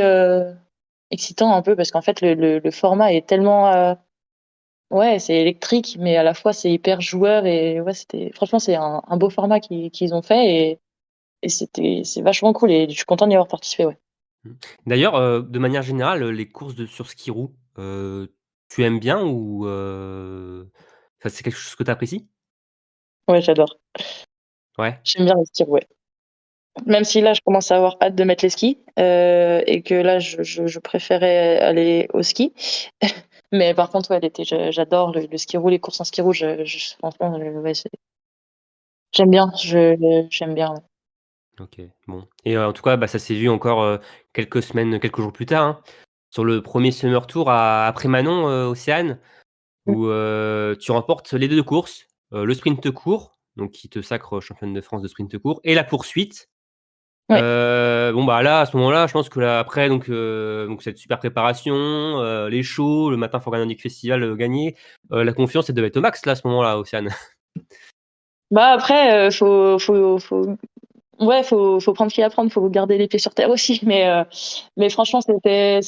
excitant un peu parce qu'en fait le format est tellement, ouais, c'est électrique, mais à la fois c'est hyper joueur et ouais, franchement, c'est un beau format qu'ils ont fait et c'est vachement cool et je suis contente d'y avoir participé, ouais.
Mmh. D'ailleurs, de manière générale, les courses sur ski roue, tu aimes bien ou enfin, c'est quelque chose que tu apprécies?
Ouais, j'adore.
Ouais.
J'aime bien les skis, ouais. Même si là, je commence à avoir hâte de mettre les skis, et que là, je préférais aller au ski. Mais par contre, ouais, l'été, j'adore le ski roue, les courses en ski roue. Franchement, ouais, j'aime bien. J'aime bien. Ouais.
Ok, bon. Et en tout cas, bah, ça s'est vu encore quelques semaines, quelques jours plus tard, hein, sur le premier Summer Tour après Manon, Océane,
Mm.
où tu remportes les deux courses, le sprint court, donc qui te sacre championne de France de sprint court, et la poursuite.
Ouais.
Bon, bah là, à ce moment-là, je pense que là, après, donc cette super préparation, les shows, le matin, Forganic Festival gagné, la confiance, elle devait être au max, là, à ce moment-là, Océane.
Bah après, ouais, faut prendre ce qu'il y a à prendre. Faut garder les pieds sur terre aussi. Mais franchement, c'était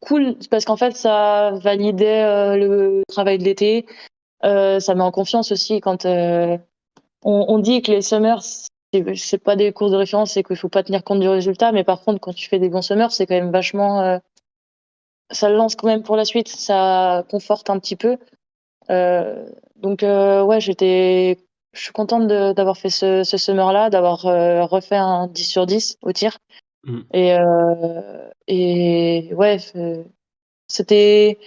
cool parce qu'en fait, ça validait le travail de l'été. Ça met en confiance aussi quand on dit que les summers, c'est pas des courses de référence, c'est qu'il faut pas tenir compte du résultat. Mais par contre, quand tu fais des bons summers, c'est quand même vachement, ça le lance quand même pour la suite. Ça conforte un petit peu. Donc ouais, je suis contente d'avoir fait ce summer-là, d'avoir refait un 10 sur 10 au tir.
Mmh.
Et ouais, c'était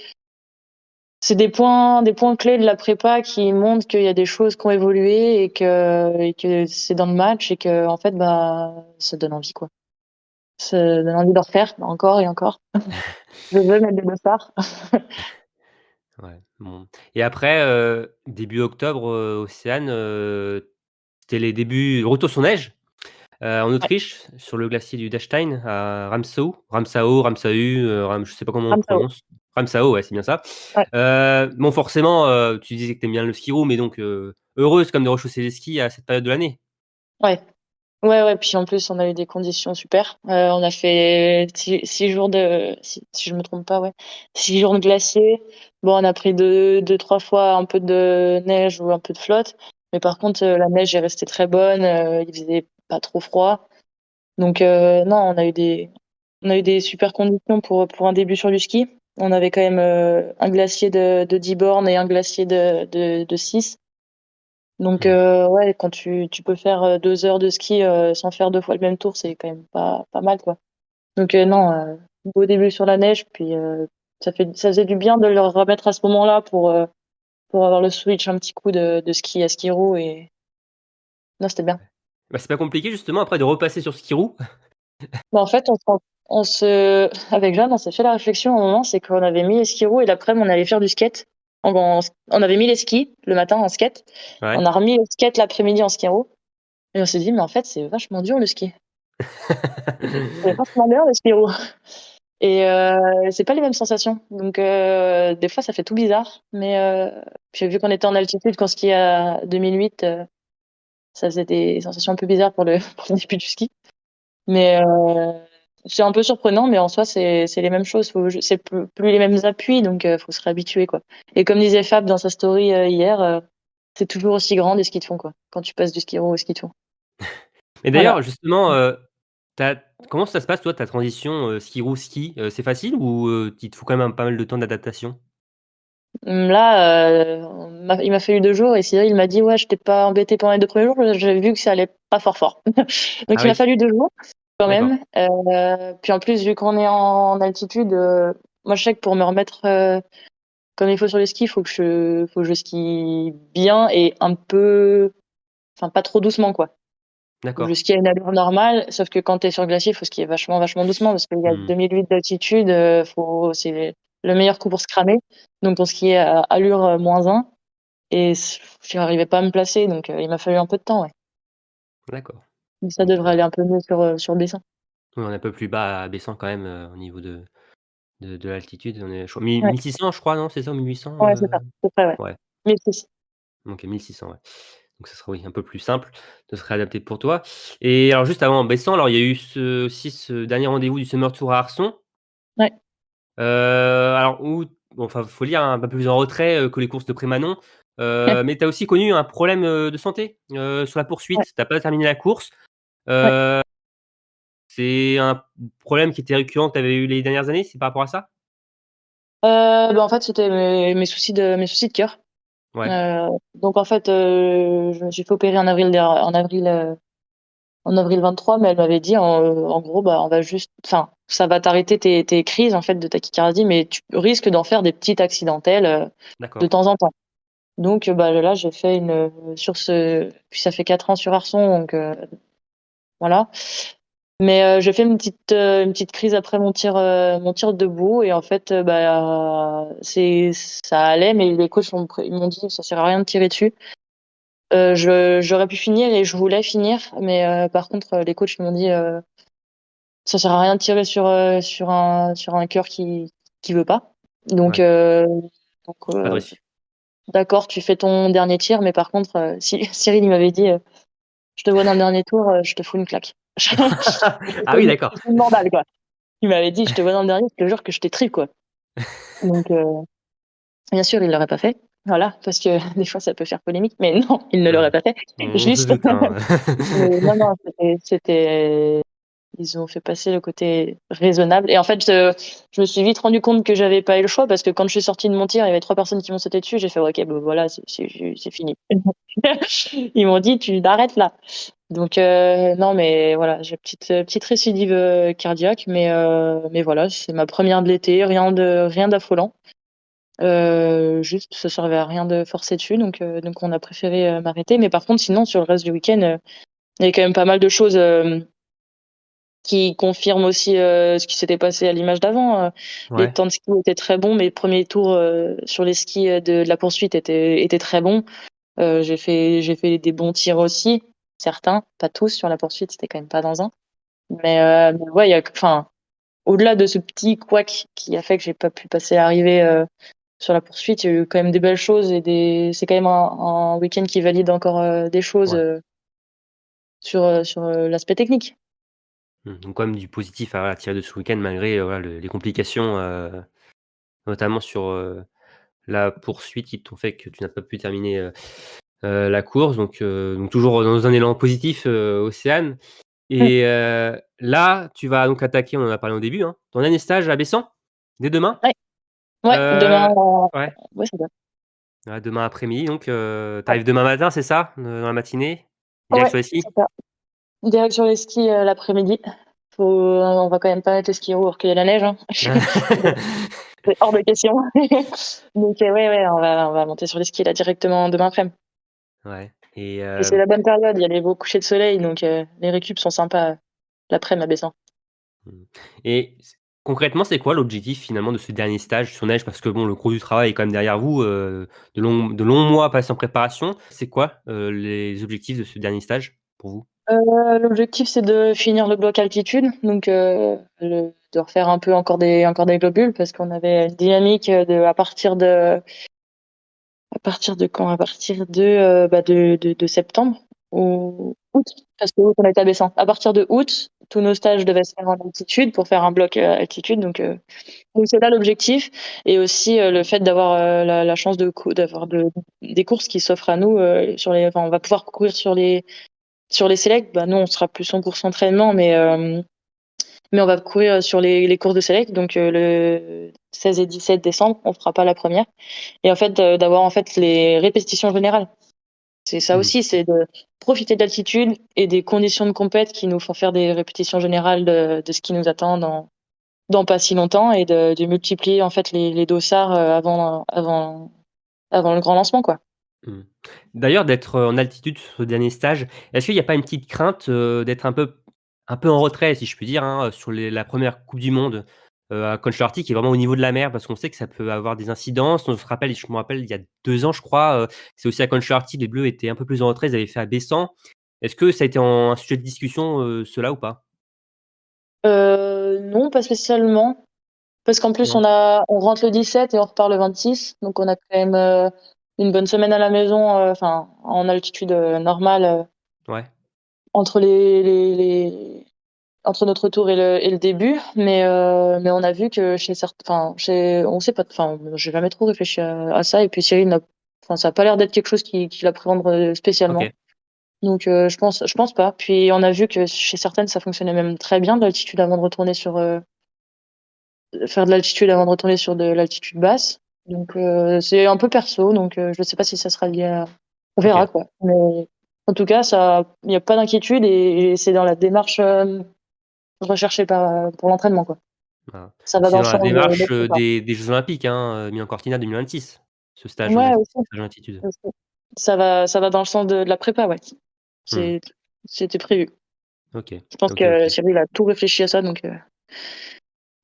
c'est des points clés de la prépa qui montrent qu'il y a des choses qui ont évolué et que c'est dans le match et que en fait bah ça donne envie quoi. Ça donne envie de refaire encore et encore. Je veux mettre des dossards.
Ouais, bon. Et après, début octobre, Océane, c'était les débuts retour sur neige, en
Ouais,
Autriche, sur le glacier du Dachstein à Ramsau, je sais pas comment on le
comme ça.
prononce. Ramsau, ouais, c'est bien ça.
Ouais.
Bon, forcément, tu disais que tu aimes bien le ski roue, mais donc heureuse comme de rechausser les skis à cette période de l'année?
Ouais. Ouais. Puis en plus, on a eu des conditions super. On a fait 6 jours si je me trompe pas, ouais, 6 jours de glacier. Bon, on a pris deux, trois fois un peu de neige ou un peu de flotte, mais par contre, la neige est restée très bonne. Il faisait pas trop froid, donc non, on a eu des super conditions pour un début sur du ski. On avait quand même un glacier de 10 bornes et un glacier de 6. Donc
Mmh.
ouais, quand tu peux faire 2 heures de ski sans faire 2 fois le même tour, c'est quand même pas mal quoi. Donc non, beau début sur la neige, puis ça faisait du bien de le remettre à ce moment-là pour avoir le switch un petit coup de ski à ski roue et non, c'était bien.
Bah, c'est pas compliqué justement après de repasser sur ski roue?
Bah, en fait, avec Jeanne, on s'est fait la réflexion à un moment, c'est qu'on avait mis les skis roues et l'après-midi, on allait faire du skate. On avait mis les skis le matin en skate,
Ouais.
on a remis le skate l'après-midi en ski roue et on s'est dit, mais en fait, c'est vachement dur le ski. C'est vachement bien le ski roue. Et c'est pas les mêmes sensations. Donc des fois, ça fait tout bizarre. Mais puis vu qu'on était en altitude quand on skiait à 2008, ça faisait des sensations un peu bizarres pour le début du ski. Mais c'est un peu surprenant, mais en soi, c'est les mêmes choses. C'est plus les mêmes appuis, donc faut se réhabituer, quoi. Et comme disait Fab dans sa story hier, c'est toujours aussi grand des skis de fond, quoi. Quand tu passes du ski roue au ski de fond.
Et
Voilà.
d'ailleurs justement, tu comment ça se passe toi ta transition, ski roue ski? C'est facile ou il te faut quand même pas mal de temps d'adaptation?
Là, il m'a fallu 2 jours et Cyril m'a dit ouais, je t'ai pas embêté pendant les 2 premiers jours. J'ai vu que ça allait pas fort fort.
Ah
Donc il m'a
oui,
fallu 2 jours quand
d'accord.
même. Puis en plus vu qu'on est en altitude, moi je sais que pour me remettre comme il faut sur les skis, faut que je skie bien et un peu, enfin pas trop doucement quoi. Faut que je
D'accord.
skie à une allure normale. Sauf que quand t'es sur glacier, faut skier vachement doucement parce qu'il y a
Mmh.
2008 d'altitude. C'est le meilleur coup pour se cramer. Donc on skiait à allure -1 et j'y arrivais pas à me placer. Donc il m'a fallu un peu de temps. Ouais.
D'accord.
Mais ça
Donc
devrait aller un peu mieux sur le dessin.
oui, on est un peu plus bas à Bessan quand même, au niveau de l'altitude. On est je crois
Ouais,
1600 je crois, non, c'est ça? 1800,
ouais, c'est ça. C'est près, ouais.
Ouais,
Mais c'est
OK 1600 ouais. Donc ça sera, oui, un peu plus simple de se réadapter pour toi. Et alors juste avant Bessan, alors il y a eu ce dernier rendez-vous du Summer Tour à Arson,
ouais,
alors où bon, enfin, faut lire un peu plus en retrait, que les courses de Prémanon,
ouais,
mais tu as aussi connu un problème, de santé, sur la
ouais,
poursuite. Tu as pas terminé la course.
ouais.
Heu, c'est un problème qui était récurrent que tu avais eu les dernières années, c'est par rapport à ça?
Bah, en fait, c'était mes soucis de cœur.
Ouais,
Donc en fait, je me suis fait opérer en avril 23, mais elle m'avait dit en gros, bah, on va juste, enfin, ça va t'arrêter tes crises en fait de tachycardie, mais tu risques d'en faire des petites accidentelles de
D'accord.
temps en temps. Donc là, j'ai fait puis ça fait 4 ans sur Arson, donc voilà. Mais j'ai fait une petite crise après mon tir debout et en fait, ça allait, mais les coachs ils m'ont dit ça sert à rien de tirer dessus. J'aurais pu finir et je voulais finir, mais par contre, les coachs ils m'ont dit ça sert à rien de tirer sur un cœur qui veut pas. Donc,
Ouais.
euh, donc
Pas de risque.
d'accord, tu fais ton dernier tir, mais par contre, si Cyril il m'avait dit je te vois dans le dernier tour, je te fous une claque.
Ah oui, d'accord.
C'est une mandale, quoi. Il m'avait dit je te vois dans le dernier, je te jure que je t'étripe, quoi. Donc, bien sûr, il l'aurait pas fait. Voilà, parce que des fois ça peut faire polémique, mais non, il ne l'aurait pas fait.
On se
Juste,
doute, hein.
non, c'était ils ont fait passer le côté raisonnable. Et en fait, je me suis vite rendu compte que j'avais pas eu le choix parce que quand je suis sortie de mon tir, il y avait 3 personnes qui m'ont sauté dessus. J'ai fait, ok, voilà, c'est fini. Ils m'ont dit, tu t'arrêtes là. Donc, non, mais voilà, j'ai petite récidive cardiaque, mais voilà, c'est ma première de l'été, rien d'affolant. Juste, ça servait à rien de forcer dessus, donc on a préféré m'arrêter. Mais par contre, sinon, sur le reste du week-end, il y avait quand même pas mal de choses qui confirment aussi ce qui s'était passé à l'image d'avant. Les
Ouais.
temps de ski étaient très bons, mes premiers tours sur les skis de la poursuite étaient très bons. J'ai fait des bons tirs aussi, certains, pas tous sur la poursuite, c'était quand même pas dans un. Mais ouais, enfin, au-delà de ce petit couac qui a fait que j'ai pas pu passer l'arrivée sur la poursuite, il y a eu quand même des belles choses c'est quand même un week-end qui valide encore des choses
Ouais.
sur l'aspect technique.
Donc quand même du positif à tirer de ce week-end malgré voilà, les complications, notamment sur la poursuite qui t'ont fait que tu n'as pas pu terminer la course. Donc toujours dans un élan positif, Océane.
Mm.
Et là, tu vas donc attaquer, on en a parlé au début, hein, ton dernier stage à Bessan, dès demain.
Ouais, ouais, demain,
Ouais,
ouais, c'est ça.
ouais, demain après-midi. Donc tu arrives demain matin, c'est ça, dans la matinée, direct
Ouais,
sur les skis.
c'est ça. Direct sur les skis l'après-midi. On va quand même pas mettre le ski au recueillir la neige, hein. C'est hors de question. Donc ouais, on va monter sur les skis là directement demain après-midi.
Ouais. Et
Et c'est la bonne période, il y a les beaux couchers de soleil, donc les récup sont sympas l'après-midi à Bessan.
Mmh. Et concrètement, c'est quoi l'objectif finalement de ce dernier stage sur neige? Parce que bon, le gros du travail est quand même derrière vous, de longs mois passés en préparation. C'est quoi, les objectifs de ce dernier stage pour vous?
L'objectif c'est de finir le bloc altitude, donc de refaire un peu encore des globules parce qu'on avait une dynamique à partir de quand? À partir de septembre ou août, parce que août on était à Bessan. À partir de août, tous nos stages devaient se faire en altitude pour faire un bloc altitude, donc c'est là l'objectif et aussi le fait d'avoir la chance d'avoir des courses qui s'offrent à nous enfin on va pouvoir courir sur les sélects. Bah nous on sera plus en course entraînement, mais on va courir sur les courses de select, donc le 16 et 17 décembre, on fera pas la première. Et en fait, d'avoir en fait les répétitions générales. C'est ça
Mmh.
aussi, c'est de profiter de l'altitude et des conditions de compète qui nous font faire des répétitions générales de ce qui nous attend dans pas si longtemps et de multiplier en fait les dossards avant le grand lancement, quoi.
Mmh. D'ailleurs, d'être, en altitude sur ce dernier stage, est-ce qu'il y a pas une petite crainte, d'être un peu en retrait, si je puis dire, hein, sur la première coupe du monde, à Concharty, qui est vraiment au niveau de la mer? Parce qu'on sait que ça peut avoir des incidences. Je me rappelle, il y a 2 ans, je crois, c'est aussi à Concharty, les Bleus étaient un peu plus en retrait, ils avaient fait à Bessan. Est-ce que ça a été un sujet de discussion, cela ou pas?
Non, pas spécialement, parce qu'en plus
Non?
on rentre le 17 et on repart le 26, donc on a quand même une bonne semaine à la maison, enfin en altitude normale
Ouais.
entre entre notre tour et le début, mais on a vu que on sait pas, enfin j'ai jamais trop réfléchi à ça et puis Cyril enfin ça a pas l'air d'être quelque chose qui l'appréhende spécialement.
OK.
Donc je pense pas. Puis on a vu que chez certaines ça fonctionnait même très bien de l'altitude avant de retourner faire de l'altitude avant de retourner sur de l'altitude basse. Donc c'est un peu perso, donc je sais pas si ça sera lié à... On verra
OK.
quoi. Mais en tout cas, il y a pas d'inquiétude et c'est dans la démarche recherché pour l'entraînement, quoi.
Voilà.
Ça va
C'est
dans le
dans la
sens
démarche,
de prépa.
des Jeux olympiques, hein, Milan Cortina 2026, ce stage
Ouais, aussi,
stage en altitude.
aussi. Ça va dans le sens de la prépa, ouais.
Mmh.
C'est C'était prévu.
OK.
Je pense
OK, OK.
que Cyril a tout réfléchi à ça, donc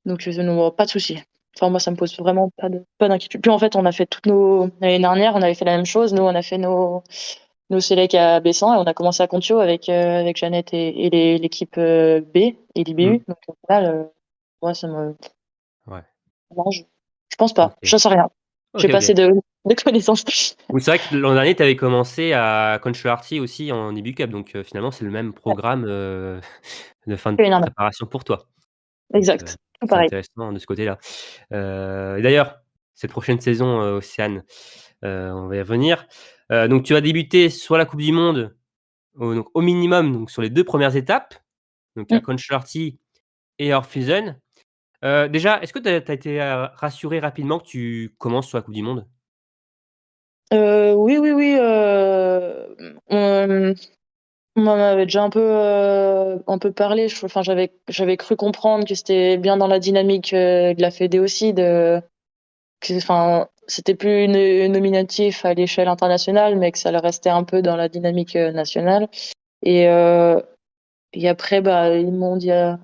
non, pas de souci. Enfin, moi, ça me pose vraiment pas d'inquiétude. Puis en fait, on a fait l'année dernière, on avait fait la même chose. Nous, on a fait nos sélects à Bessan et on a commencé à Contio avec Jeannette et l'équipe B et
Mmh.
l'IBU. Donc au final, moi, ça me
Ouais.
non, je pense pas.
OK.
Je sais rien. J'ai
OK,
pas
OK.
assez de connaissances.
Oui, c'est vrai que l'an dernier, tu avais commencé à Concholarty aussi en IBU Cup, donc finalement, c'est le même
Ouais,
programme, de fin de
c'est énorme.
préparation pour toi. Donc
Exact. Tout
c'est
pareil.
intéressant de ce côté-là. Et d'ailleurs, cette prochaine saison, Océane, on va y revenir. Donc tu vas débuter soit la coupe du monde au minimum donc sur les 2 premières étapes, donc à
Mmh.
Concholarty et Orpheusden. Déjà, est-ce que tu as été, rassuré rapidement que tu commences sur la coupe du monde?
Oui, oui, oui, on en avait déjà un peu parlé. Enfin, j'avais cru comprendre que c'était bien dans la dynamique, de la fédé aussi enfin, c'était plus nominatif à l'échelle internationale, mais que ça le restait un peu dans la dynamique, nationale et heu et après, bah, ils m'ont dit, je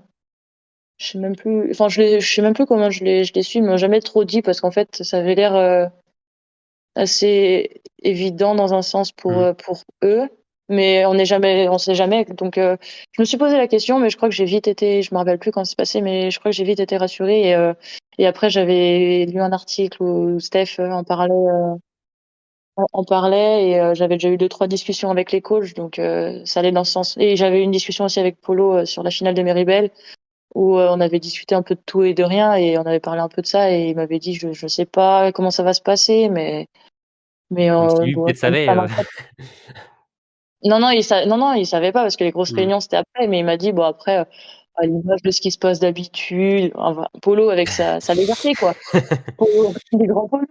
sais même plus, enfin, je sais même plus comment je l'ai su. Ils m'ont jamais trop dit parce qu'en fait, ça avait l'air, assez évident dans un sens
Mmh.
pour eux, mais on sait jamais. Donc, je me suis posé la question, mais je crois que j'ai vite été, je me rappelle plus quand c'est passé, mais je crois que j'ai vite été rassurée et après j'avais lu un article où Steph en parlait et j'avais déjà eu 2-3 discussions avec les coachs, donc ça allait dans ce sens. Et j'avais eu une discussion aussi avec Polo sur la finale de Méribel où on avait discuté un peu de tout et de rien et on avait parlé un peu de ça et il m'avait dit je sais pas comment ça va se passer, mais
Même si lui
bon,
peut-être savait,
ça m'inquiète. Non, il savait pas parce que les grosses
mmh.
réunions c'était après, mais il m'a dit bon après, à l'image de ce qui se passe d'habitude, enfin, Polo avec sa légèreté quoi. Polo, les grands Polo.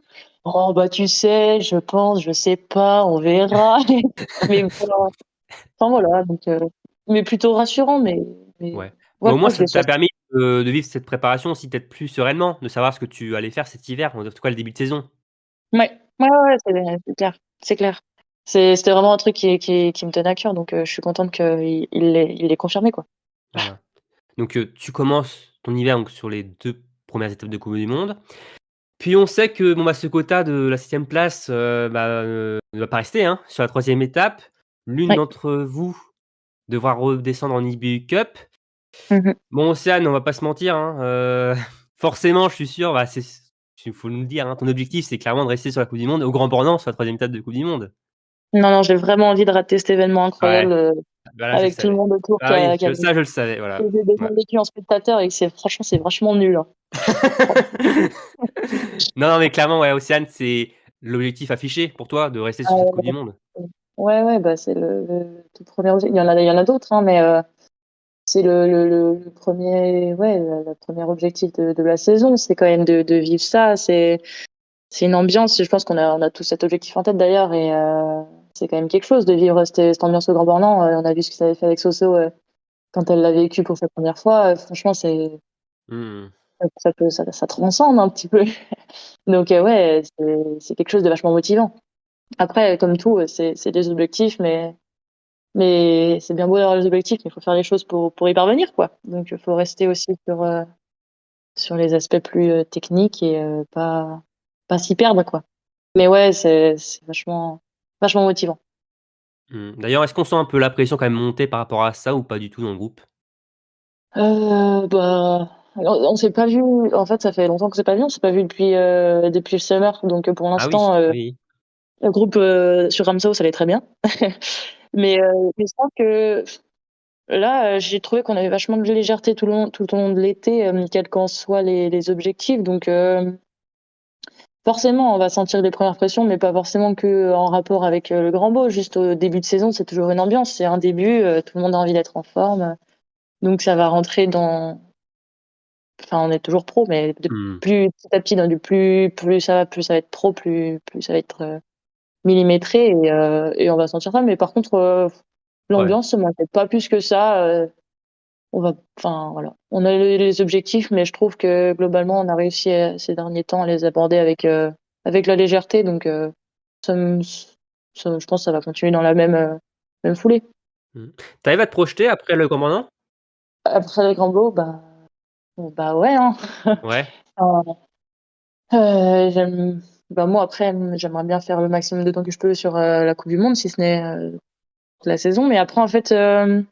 Oh bah tu sais, je pense, je sais pas, on verra. Mais voilà, enfin voilà, donc mais plutôt rassurant, mais
Ouais. Bah,
voilà,
au moins
je
ça
l'ai
t'a
senti.
permis de vivre cette préparation aussi peut-être plus sereinement, de savoir ce que tu allais faire cet hiver, en tout cas le début de saison.
Ouais, ouais, ouais, c'est clair, c'est clair. C'était vraiment un truc qui me tenait à cœur, donc je suis contente qu'il l'ait confirmé quoi.
Voilà. Donc tu commences ton hiver donc sur les 2 premières étapes de coupe du monde. Puis on sait que, bon, bah, ce quota de la 6e place, ne va pas rester, hein, sur la 3e étape. L'une
Ouais.
d'entre vous devra redescendre en IBU Cup.
Mmh mh.
Bon, Océane, on va pas se mentir, hein, forcément, je suis sûr, bah, il faut nous le dire, hein, ton objectif, c'est clairement de rester sur la coupe du monde, au Grand Bornand, sur la 3e étape de coupe du monde.
Non, non, j'ai vraiment envie de rater cet événement
Ouais,
incroyable,
voilà, je le
avec tout le
savais.
monde autour
Ah oui,
qui a
je le savais, voilà.
j'ai
Ouais.
déjà vécu en spectateur et que c'est vachement nul, hein.
Non, non, mais clairement, ouais, Océane, c'est l'objectif affiché pour toi, de rester sur cette coupe du monde?
Ouais, ouais, bah, c'est le tout premier objet. Il y en a d'autres, hein, mais c'est le 1er, ouais, le 1er objectif de la saison. C'est quand même de vivre ça. C'est une ambiance. Je pense qu'on a tous cet objectif en tête d'ailleurs et c'est quand même quelque chose de vivre cette ambiance au Grand Bornand. On a vu ce que ça avait fait avec Soso, quand elle l'a vécu pour sa première fois. Franchement,
Mmh.
ça transcende un petit peu. Donc ouais, c'est quelque chose de vachement motivant. Après, comme tout, c'est des objectifs, mais c'est bien beau d'avoir les objectifs, mais il faut faire les choses pour y parvenir, quoi. Donc il faut rester aussi sur les aspects plus techniques et pas s'y perdre, quoi. Mais ouais, c'est vachement motivant.
Mmh. D'ailleurs, est-ce qu'on sent un peu la pression quand même monter par rapport à ça ou pas du tout dans le groupe?
Bah, on s'est pas vu. En fait, ça fait longtemps qu'on s'est pas vu. On s'est pas vu depuis le summer. Donc pour
Ah oui,
l'instant,
oui.
le groupe sur Ramsau, ça allait très bien. Mais je pense que là, j'ai trouvé qu'on avait vachement de légèreté tout au long de l'été, quels qu'en soient les objectifs. Donc forcément, on va sentir des premières pressions, mais pas forcément que en rapport avec le Grand Beau. Juste au début de saison, c'est toujours une ambiance. C'est un début, tout le monde a envie d'être en forme. Donc ça va rentrer dans. Enfin, on est toujours pro, mais
Mmh.
plus petit à petit, dans plus ça va être pro, plus ça va être millimétré et on va sentir ça. Mais par contre,
Ouais.
l'ambiance, ça m'inquiète pas plus que ça. enfin voilà, on a les objectifs, mais je trouve que globalement, on a réussi ces derniers temps à les aborder avec la légèreté. Donc, ça me- je pense que ça va continuer dans la même foulée.
Mmh. Tu arrives à te projeter après le commandant?
Après les grands blocs, bah ouais, hein.
Ouais,
Enfin, moi après, j'aimerais bien faire le maximum de temps que je peux sur la Coupe du Monde, si ce n'est la saison. Mais après, en fait, je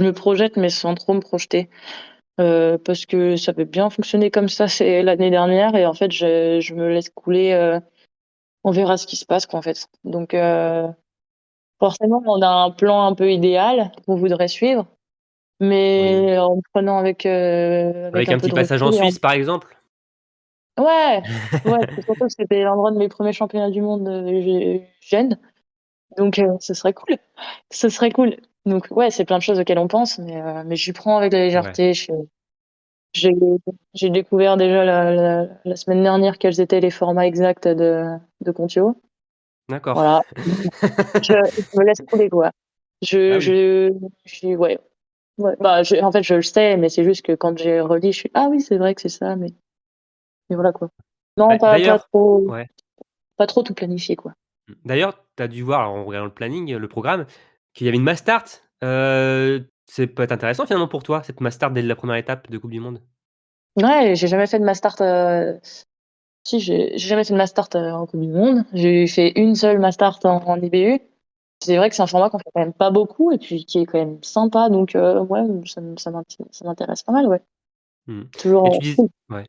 me projette, mais sans trop me projeter. Parce que ça avait bien fonctionné comme ça c'est l'année dernière et en fait je me laisse couler, on verra ce qui se passe quoi en fait. Donc forcément on a un plan un peu idéal qu'on voudrait suivre,
oui.
mais en prenant avec
Avec
un
un
peu
petit
de
passage en
recul et
Suisse, par exemple?
ouais, ouais, c'est surtout que c'était l'endroit de mes premiers championnats du monde, jeunes, donc ce serait cool, ce serait cool. Donc ouais, c'est plein de choses auxquelles on pense, mais j'y prends avec la
Ouais,
légèreté. J'ai j'ai découvert déjà la semaine dernière quels étaient les formats exacts de Contio.
d'accord.
Voilà, je me laisse couler quoi.
Ah
Je
oui.
je ouais, ouais, bah, en fait, je le sais, mais c'est juste que quand j'ai relis, je suis: «Ah oui, c'est vrai que c'est ça», mais voilà quoi. Non,
Bah, d'ailleurs ouais.
pas trop tout planifier quoi.
D'ailleurs, tu as dû voir, alors en regardant le planning, le programme, qu'il y avait une mass start. C'est peut être intéressant finalement pour toi, cette mass start dès la première étape de coupe du monde?
Ouais, j'ai jamais fait de mass start, si j'ai jamais fait de mass start, en coupe du monde. J'ai fait une seule mass start en IBU. C'est vrai que c'est un format qu'on fait quand même pas beaucoup et puis qui est quand même sympa donc ouais, ça m'intéresse pas mal, ouais.
Mmh. Et tu
Toujours
dis
cool.
ouais.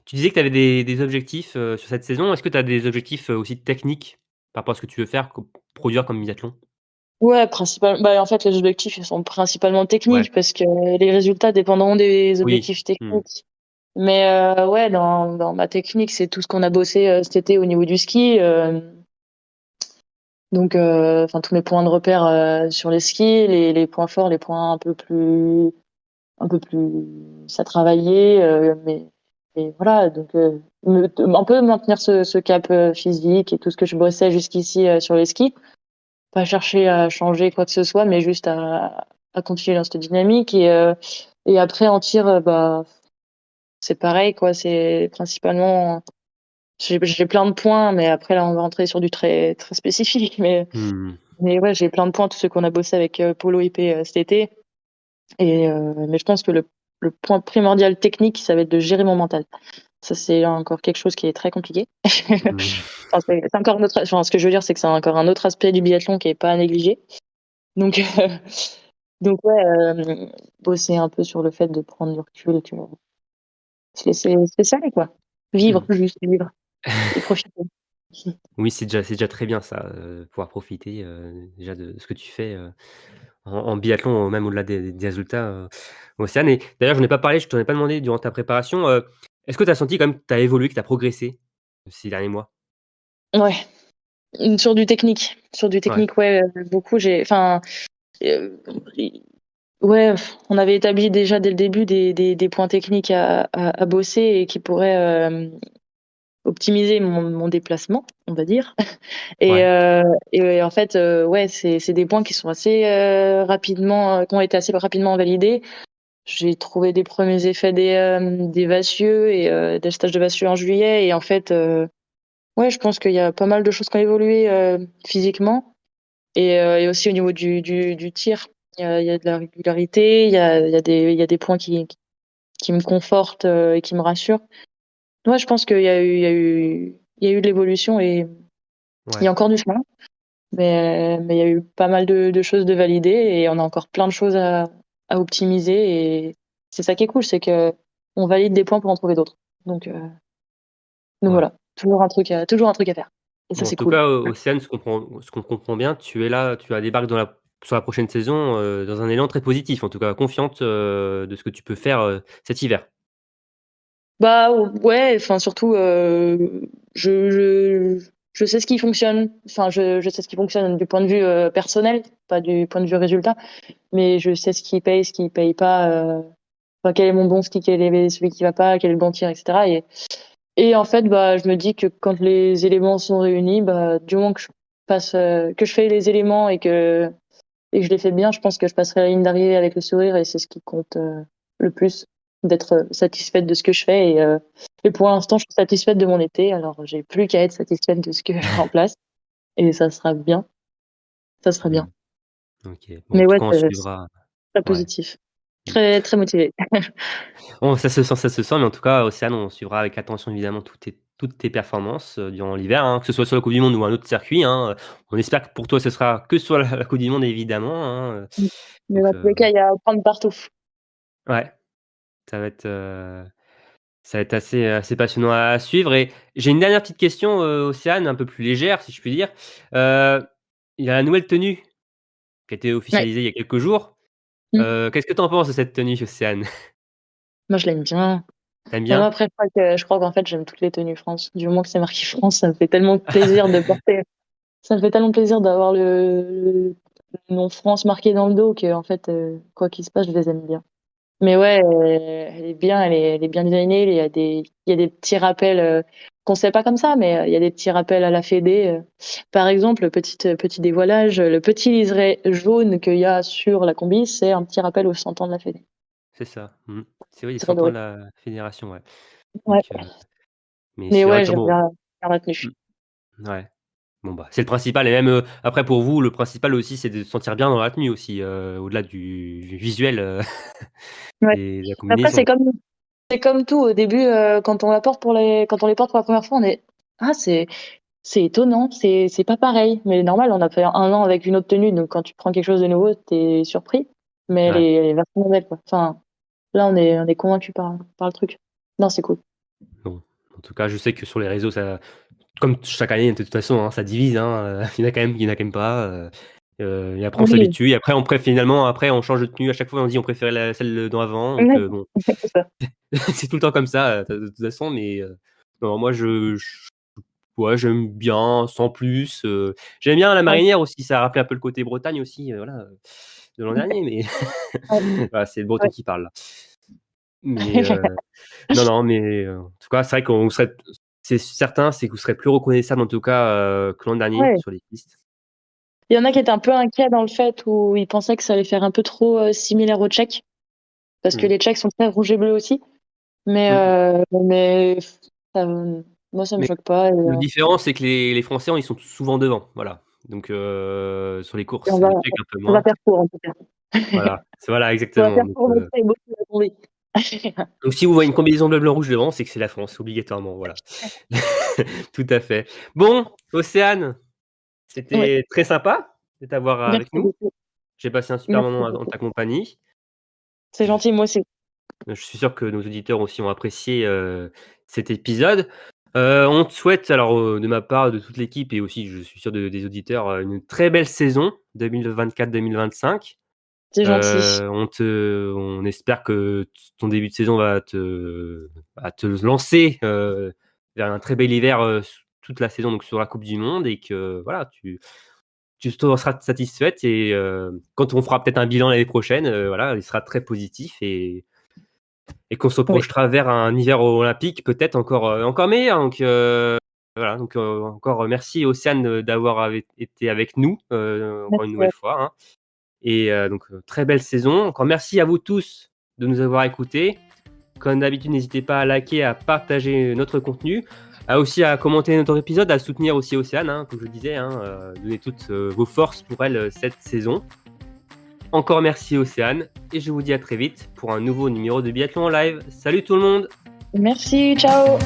Tu disais que tu avais des objectifs, sur cette saison. Est-ce que tu as des objectifs, aussi techniques par rapport à ce que tu veux faire, produire comme biathlon?
Ouais, en fait, les objectifs, ils sont principalement
Ouais.
techniques parce que les résultats dépendront des
Oui.
objectifs
Mmh.
techniques. Mais ouais, dans ma technique, c'est tout ce qu'on a bossé, cet été au niveau du ski, donc enfin tous mes points de repère, sur les skis, les points forts, les points un peu plus à travailler, mais voilà, donc un peu maintenir ce cap physique et tout ce que je bossais jusqu'ici sur les skis. Pas chercher à changer quoi que ce soit, mais juste à continuer dans cette dynamique et après en tir, bah, c'est pareil quoi, c'est principalement j'ai plein de points, mais après là on va rentrer sur du très très spécifique,
Mmh.
mais ouais, j'ai plein de points, tous ceux qu'on a bossé avec Polo IP cet été. Mais je pense que le point primordial technique, ça va être de gérer mon mental. Ça, c'est encore quelque chose qui est très compliqué.
Mmh.
Enfin, c'est encore un autre, enfin, ce que je veux dire, c'est que c'est encore un autre aspect du biathlon qui est pas à négliger. Donc, donc ouais, bosser un peu sur le fait de prendre du recul, tu vois. Se laisser aller, quoi. Vivre,
Mmh.
juste vivre et profiter.
Oui, c'est déjà très bien ça, pouvoir profiter, déjà de ce que tu fais, en biathlon, même au-delà des résultats, Océane. Et d'ailleurs, j'en ai pas parlé, je t'en ai pas demandé durant ta préparation, est-ce que tu as senti quand même que tu as évolué, que tu as progressé ces derniers mois?
Ouais, sur du
Ouais,
technique, ouais, beaucoup. Enfin, euh, ouais, on avait établi déjà dès le début des points techniques à bosser et qui pourraient optimiser mon déplacement, on va dire. Et,
ouais,
euh, et en fait, ouais, c'est des points qui sont assez rapidement, qui ont été assez rapidement validés. J'ai trouvé des premiers effets des Vassieux et des stages de Vassieux en juillet. Et en fait, ouais, je pense qu'il y a pas mal de choses qui ont évolué physiquement et aussi au niveau du tir. Il y a de la régularité, il y a des points qui me confortent et qui me rassurent. Ouais, je pense il y a eu de l'évolution et il y
ouais,
a encore du chemin. Mais il y a eu pas mal de choses de validées et on a encore plein de choses à optimiser. Et c'est ça qui est cool, c'est que on valide des points pour en trouver d'autres. Donc
ouais.
voilà, toujours un truc à faire. Et ça,
Bon, en
c'est
tout
cool.
cas, Océane, ce qu'on comprend bien, tu es là, tu as débarques sur la prochaine saison, dans un élan très positif, en tout cas confiante, de ce que tu peux faire, cet hiver.
Bah ouais, enfin surtout, je, je, je sais ce qui fonctionne. Enfin, je sais ce qui fonctionne du point de vue personnel, pas du point de vue résultat, mais je sais ce qui paye pas. Enfin, quel est mon bon ski, quel est celui qui va pas, quel est le bon tir, etc. Et en fait, bah, je me dis que quand les éléments sont réunis, bah, du moment que je fais les éléments et que et que je l'ai fait bien, je pense que je passerai la ligne d'arrivée avec le sourire et c'est ce qui compte le plus, d'être satisfaite de ce que je fais. Et pour l'instant, je suis satisfaite de mon été, alors j'ai plus qu'à être satisfaite de ce que je mets en place et ça sera bien. Ça sera bien.
Ok. Bon, en
Mais
tout
ouais,
cas, on
c'est
suivra.
très
Ouais.
positif. Très, très motivé.
Bon, ça se sent, mais en tout cas, Océane, on suivra avec attention évidemment toutes tes performances durant l'hiver, hein, que ce soit sur la Coupe du Monde ou un autre circuit. Hein. On espère que pour toi, ce sera que sur la Coupe du Monde, évidemment. Hein.
Mais
Donc,
dans tous les cas, il y a à prendre partout.
ouais, ça va être, assez passionnant à suivre. Et j'ai une dernière petite question, Océane, un peu plus légère, si je puis dire. Il y a la nouvelle tenue qui a été
Ouais.
officialisée il y a quelques jours. Qu'est-ce que tu en penses de cette tenue, Océane?
Moi, je l'aime bien.
Tu
Mais moi,
bien?
après, je crois qu'en fait, j'aime toutes les tenues France. Du moment que c'est marqué France, ça me fait tellement plaisir de porter. Ça me fait tellement plaisir d'avoir le nom France marqué dans le dos que, en fait, quoi qu'il se passe, je les aime bien. Mais ouais, elle est bien, elle est bien designée. Il y a des petits rappels qu'on sait pas comme ça, mais il y a des petits rappels à la Fédé. Par exemple, petit dévoilage, le petit liseré jaune qu'il y a sur la combi, c'est un petit rappel aux 100 ans de la Fédé.
C'est ça. C'est vrai, il est
C'est
100 ans
adoré.
de la fédération, ouais.
Ouais.
Donc, mais
Mais
c'est vrai
ouais,
que
j'aime
bon,
bien la tenue.
ouais. Bon, bah, c'est le principal et même, après pour vous, le principal aussi, c'est de se sentir bien dans la tenue aussi, au-delà du visuel,
Ouais.
et de la
Après,
combinaison.
c'est comme tout. Au début, quand on les porte pour la première fois, on est, ah, c'est étonnant, c'est pas pareil. Mais normal, on a fait 1 an avec une autre tenue, donc quand tu prends quelque chose de nouveau, t'es surpris. Mais
Ouais.
elle est vachement belle, quoi. Enfin, là, on est convaincu par le truc. Non, c'est cool.
Bon, en tout cas, je sais que sur les réseaux, ça comme chaque année, de toute façon, hein, ça divise, hein, il y en a quand même pas, et après on
Oui,
s'habitue et après finalement, après on change de tenue à chaque fois, on dit on préférait celle d'en avant, donc
ouais,
bon,
c'est ça.
c'est tout le temps comme ça, de toute façon, mais non, moi ouais, j'aime bien, sans plus, j'aime bien la
Ouais,
marinière aussi, ça a rappelé un peu le côté Bretagne aussi, voilà, de l'an dernier, mais
ouais,
voilà, c'est le breton
ouais.
qui parle là. Mais non, non, mais en tout cas, c'est vrai qu'on serait c'est certain, c'est que vous serez plus reconnaissable en tout cas, que l'an dernier
Ouais.
sur les pistes.
Il y en a qui étaient un peu inquiets dans le fait où ils pensaient que ça allait faire un peu trop similaire aux Tchèques, parce que
Mmh.
les Tchèques sont très rouge et bleu aussi. Mais,
Mmh.
ça, moi, ça me
Mais
choque pas.
le différent, c'est que les Français, ils sont souvent devant, voilà. Donc sur les
Et
courses, les Tchèques un peu
on va
moins.
faire court, en tout cas.
Voilà, voilà
On va
exactement.
faire court, montrer beaucoup à tomber.
Donc si vous voyez une combinaison bleu, blanc, rouge devant, c'est que c'est la France, obligatoirement, voilà. Tout à fait. Bon, Océane,
Ouais,
c'était très sympa de t'avoir avec
merci
nous.
beaucoup.
J'ai passé un super
Merci
moment en
beaucoup.
ta compagnie.
C'est gentil, moi aussi.
Je suis sûr que nos auditeurs aussi ont apprécié, cet épisode. On te souhaite alors, de ma part, de toute l'équipe et aussi je suis sûr des auditeurs, une très belle saison 2024-2025.
C'est gentil.
On espère que ton début de saison va te lancer, vers un très bel hiver, toute la saison donc sur la coupe du monde et que voilà, tu te seras satisfaite et quand on fera peut-être un bilan l'année prochaine, voilà, il sera très positif et qu'on se
Oui,
projetera vers un hiver olympique peut-être encore meilleur. Donc voilà, donc encore merci Océane, d'avoir été avec nous, encore une
merci à
nouvelle fois, hein. Et donc très belle saison. Encore merci à vous tous de nous avoir écoutés. Comme d'habitude, n'hésitez pas à liker, à partager notre contenu, aussi à commenter notre épisode, à soutenir aussi Océane, hein, comme je le disais, hein, donner toutes vos forces pour elle cette saison. Encore merci Océane et je vous dis à très vite pour un nouveau numéro de Biathlon en live. Salut tout le monde!
Merci, ciao!